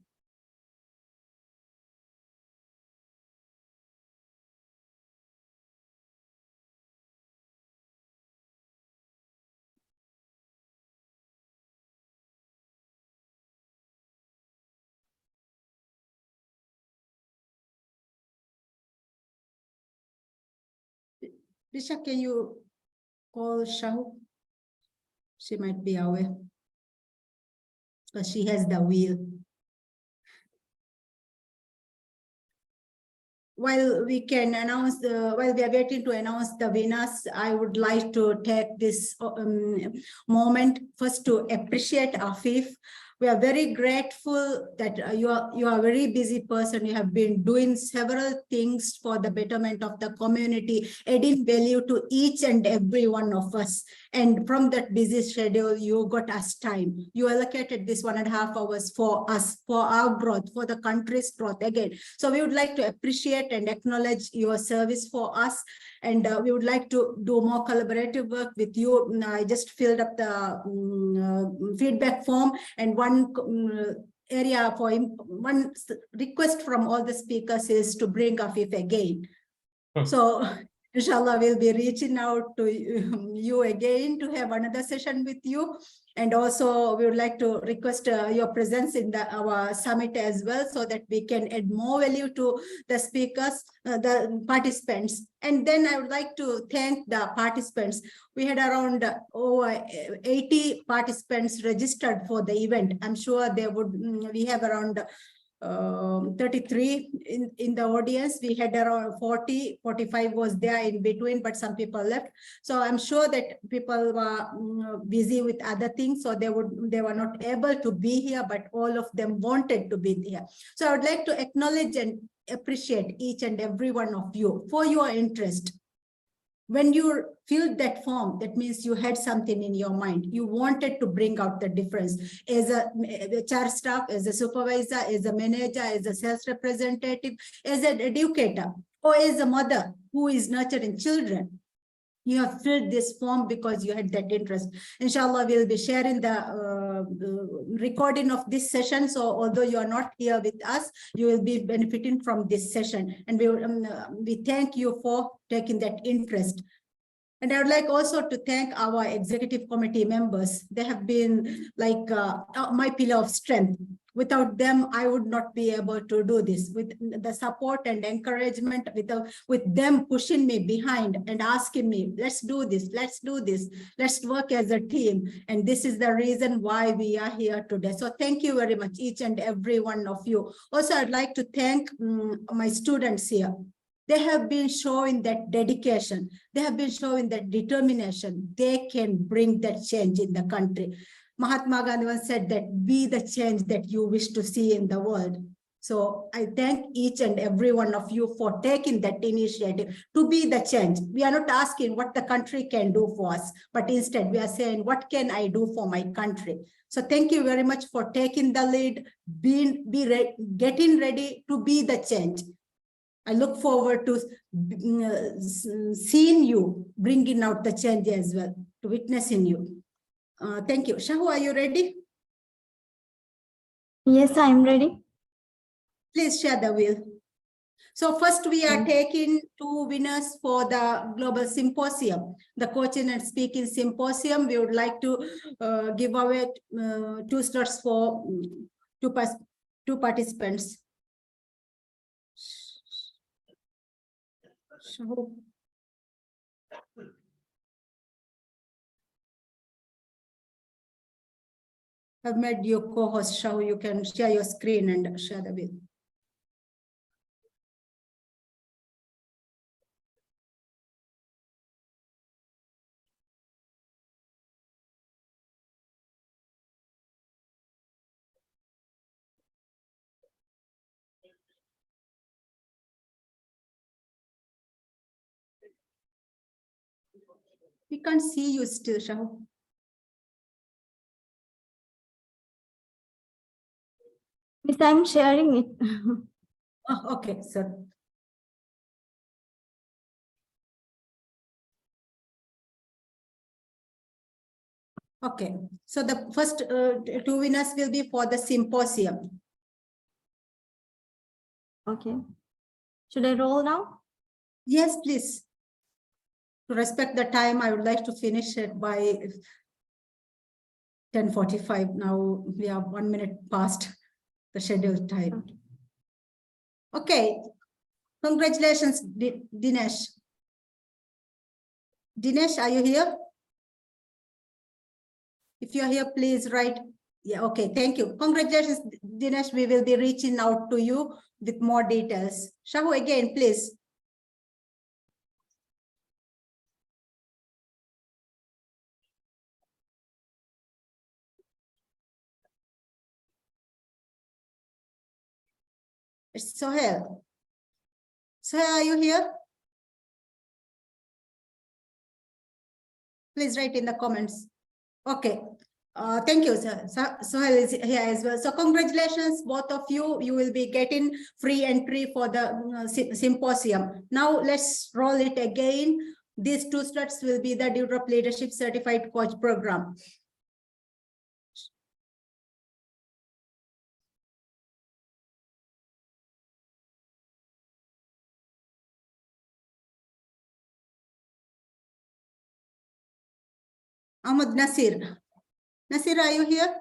Risha, can you call Shahu? She might be away because she has the wheel. While we can announce while we are waiting to announce the winners, I would like to take this moment first to appreciate Afeef. We are very grateful that you are a very busy person. You have been doing several things for the betterment of the community, adding value to each and every one of us. And from that busy schedule, you got us time. You allocated this 1.5 hours for us, for our growth, for the country's growth again. So we would like to appreciate and acknowledge your service for us. And we would like to do more collaborative work with you. I just filled up the feedback form, and one area for one request from all the speakers is to bring Afeef again. So inshallah, we'll be reaching out to you again to have another session with you. And also we would like to request your presence in our summit as well, so that we can add more value to the speakers, the participants. And then I would like to thank the participants. We had around over 80 participants registered for the event. I'm sure we have around 33 in the audience. We had around 45 was there in between, but some people left. So I'm sure that people were busy with other things, so they were not able to be here, but all of them wanted to be here. So I would like to acknowledge and appreciate each and every one of you for your interest. When you filled that form, that means you had something in your mind. You wanted to bring out the difference as a HR staff, as a supervisor, as a manager, as a sales representative, as an educator, or as a mother who is nurturing children. You have filled this form because you had that interest. Inshallah, we'll be sharing the recording of this session. So although you are not here with us, you will be benefiting from this session. And we thank you for taking that interest. And I would like also to thank our executive committee members. They have been like my pillar of strength. Without them, I would not be able to do this. With the support and encouragement, with them pushing me behind and asking me, let's do this, let's work as a team. And this is the reason why we are here today. So thank you very much, each and every one of you. Also, I'd like to thank my students here. They have been showing that dedication. They have been showing that determination. They can bring that change in the country. Mahatma Gandhi once said that be the change that you wish to see in the world. So I thank each and every one of you for taking that initiative to be the change. We are not asking what the country can do for us, but instead we are saying, what can I do for my country? So thank you very much for taking the lead, getting ready to be the change. I look forward to seeing you bringing out the change as well, to witnessing you. Thank you. Shahu, are you ready? Yes, I am ready. Please share the wheel. So first we are taking 2 winners for the Global Symposium, the Coaching and Speaking Symposium. We would like to give away 2 slots for 2 participants. So, I've made you co-host, Shahu. You can share your screen and share the wheel. We can't see you still, Shahu. Miss, I'm sharing it. Oh, okay, sir. Okay, so the first two winners will be for the symposium. Okay. Should I roll now? Yes, please. To respect the time, I would like to finish it by 10:45. Now we are 1 minute past the scheduled time. Okay, congratulations, Dinesh. Dinesh, are you here? If you're here, please write. Yeah, okay, thank you. Congratulations, Dinesh. We will be reaching out to you with more details. Shahu, again, please. It's Sohail. Sohail, are you here? Please write in the comments. Okay. Thank you, sir. Sohail is here as well. So congratulations, both of you. You will be getting free entry for the symposium. Now let's roll it again. These two slots will be the Develop Leadership Certified Coach Program. Ahmad Nasir. Nasir, are you here?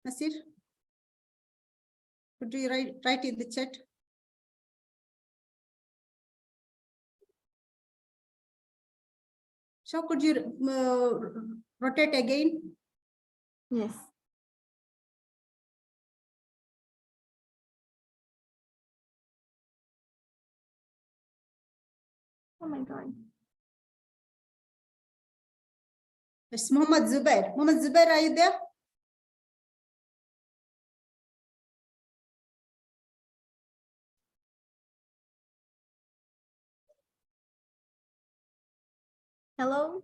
Nasir? Could you write in the chat? So could you rotate again? Yes. Oh my God. It's Mohammed Zubair. Mohammed Zubair, are you there? Hello?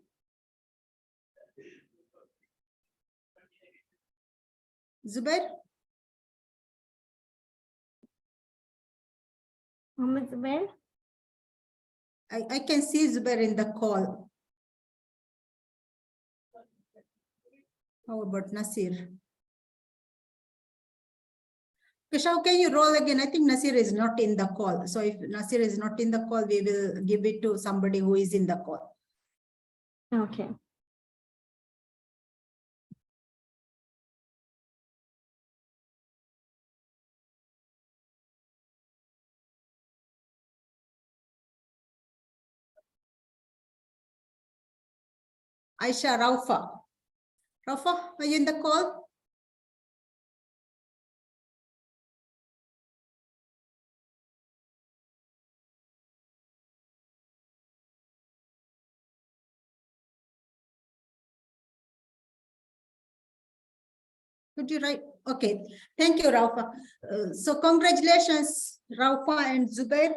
Zubair? Muhammad Zubair? I can see Zubair in the call. How about Nasir? Kishaw, can you roll again? I think Nasir is not in the call. So if Nasir is not in the call, we will give it to somebody who is in the call. Okay. Aisha Raufa. Raufa, are you in the call? Could you write? Okay, thank you, Raufa. So congratulations, Raufa and Zubair.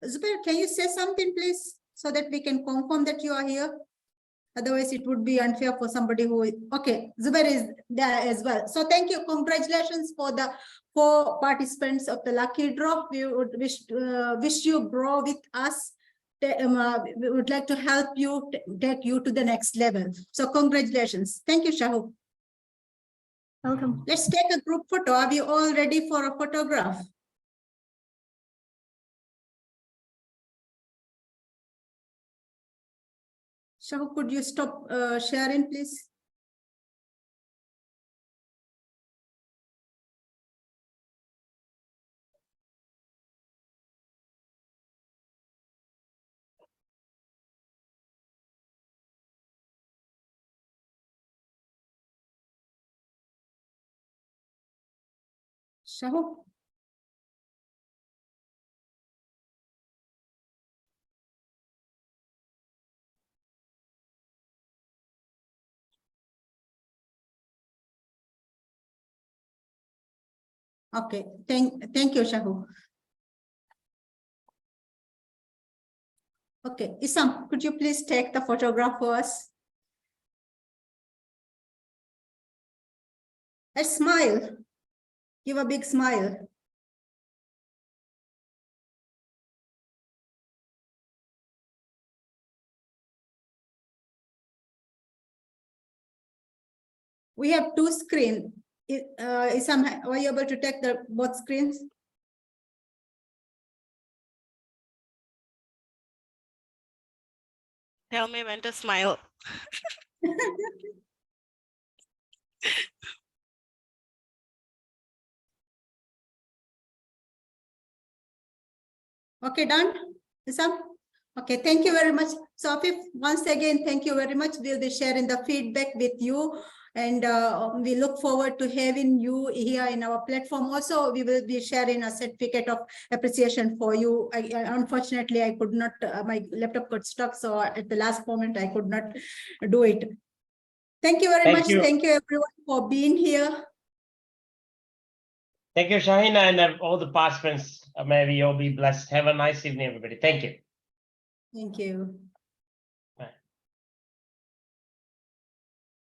Zubair, can you say something, please, so that we can confirm that you are here? Otherwise, it would be unfair for somebody who is, okay, Zubair is there as well. So thank you. Congratulations for the 4 participants of the lucky draw. We would wish you grow with us. We would like to help you, take you to the next level. So congratulations. Thank you, Shahu. Welcome. Let's take a group photo. Are we all ready for a photograph? Shahu, could you stop sharing, please? Shahu? Okay, thank you, Shahu. Okay, Isam, could you please take the photograph for us? A smile. Give a big smile. We have two screens. Isam, are you able to take the both screens? Tell me when to smile. Okay, done, Isam? Okay, thank you very much. So Afeef, once again, thank you very much. We'll be sharing the feedback with you. And we look forward to having you here in our platform. Also, we will be sharing a certificate of appreciation for you. Unfortunately, I could not, my laptop got stuck. So at the last moment, I could not do it. Thank you very much. Thank you everyone for being here. Thank you, Shahina, and all the participants. May we all be blessed. Have a nice evening, everybody. Thank you. Thank you.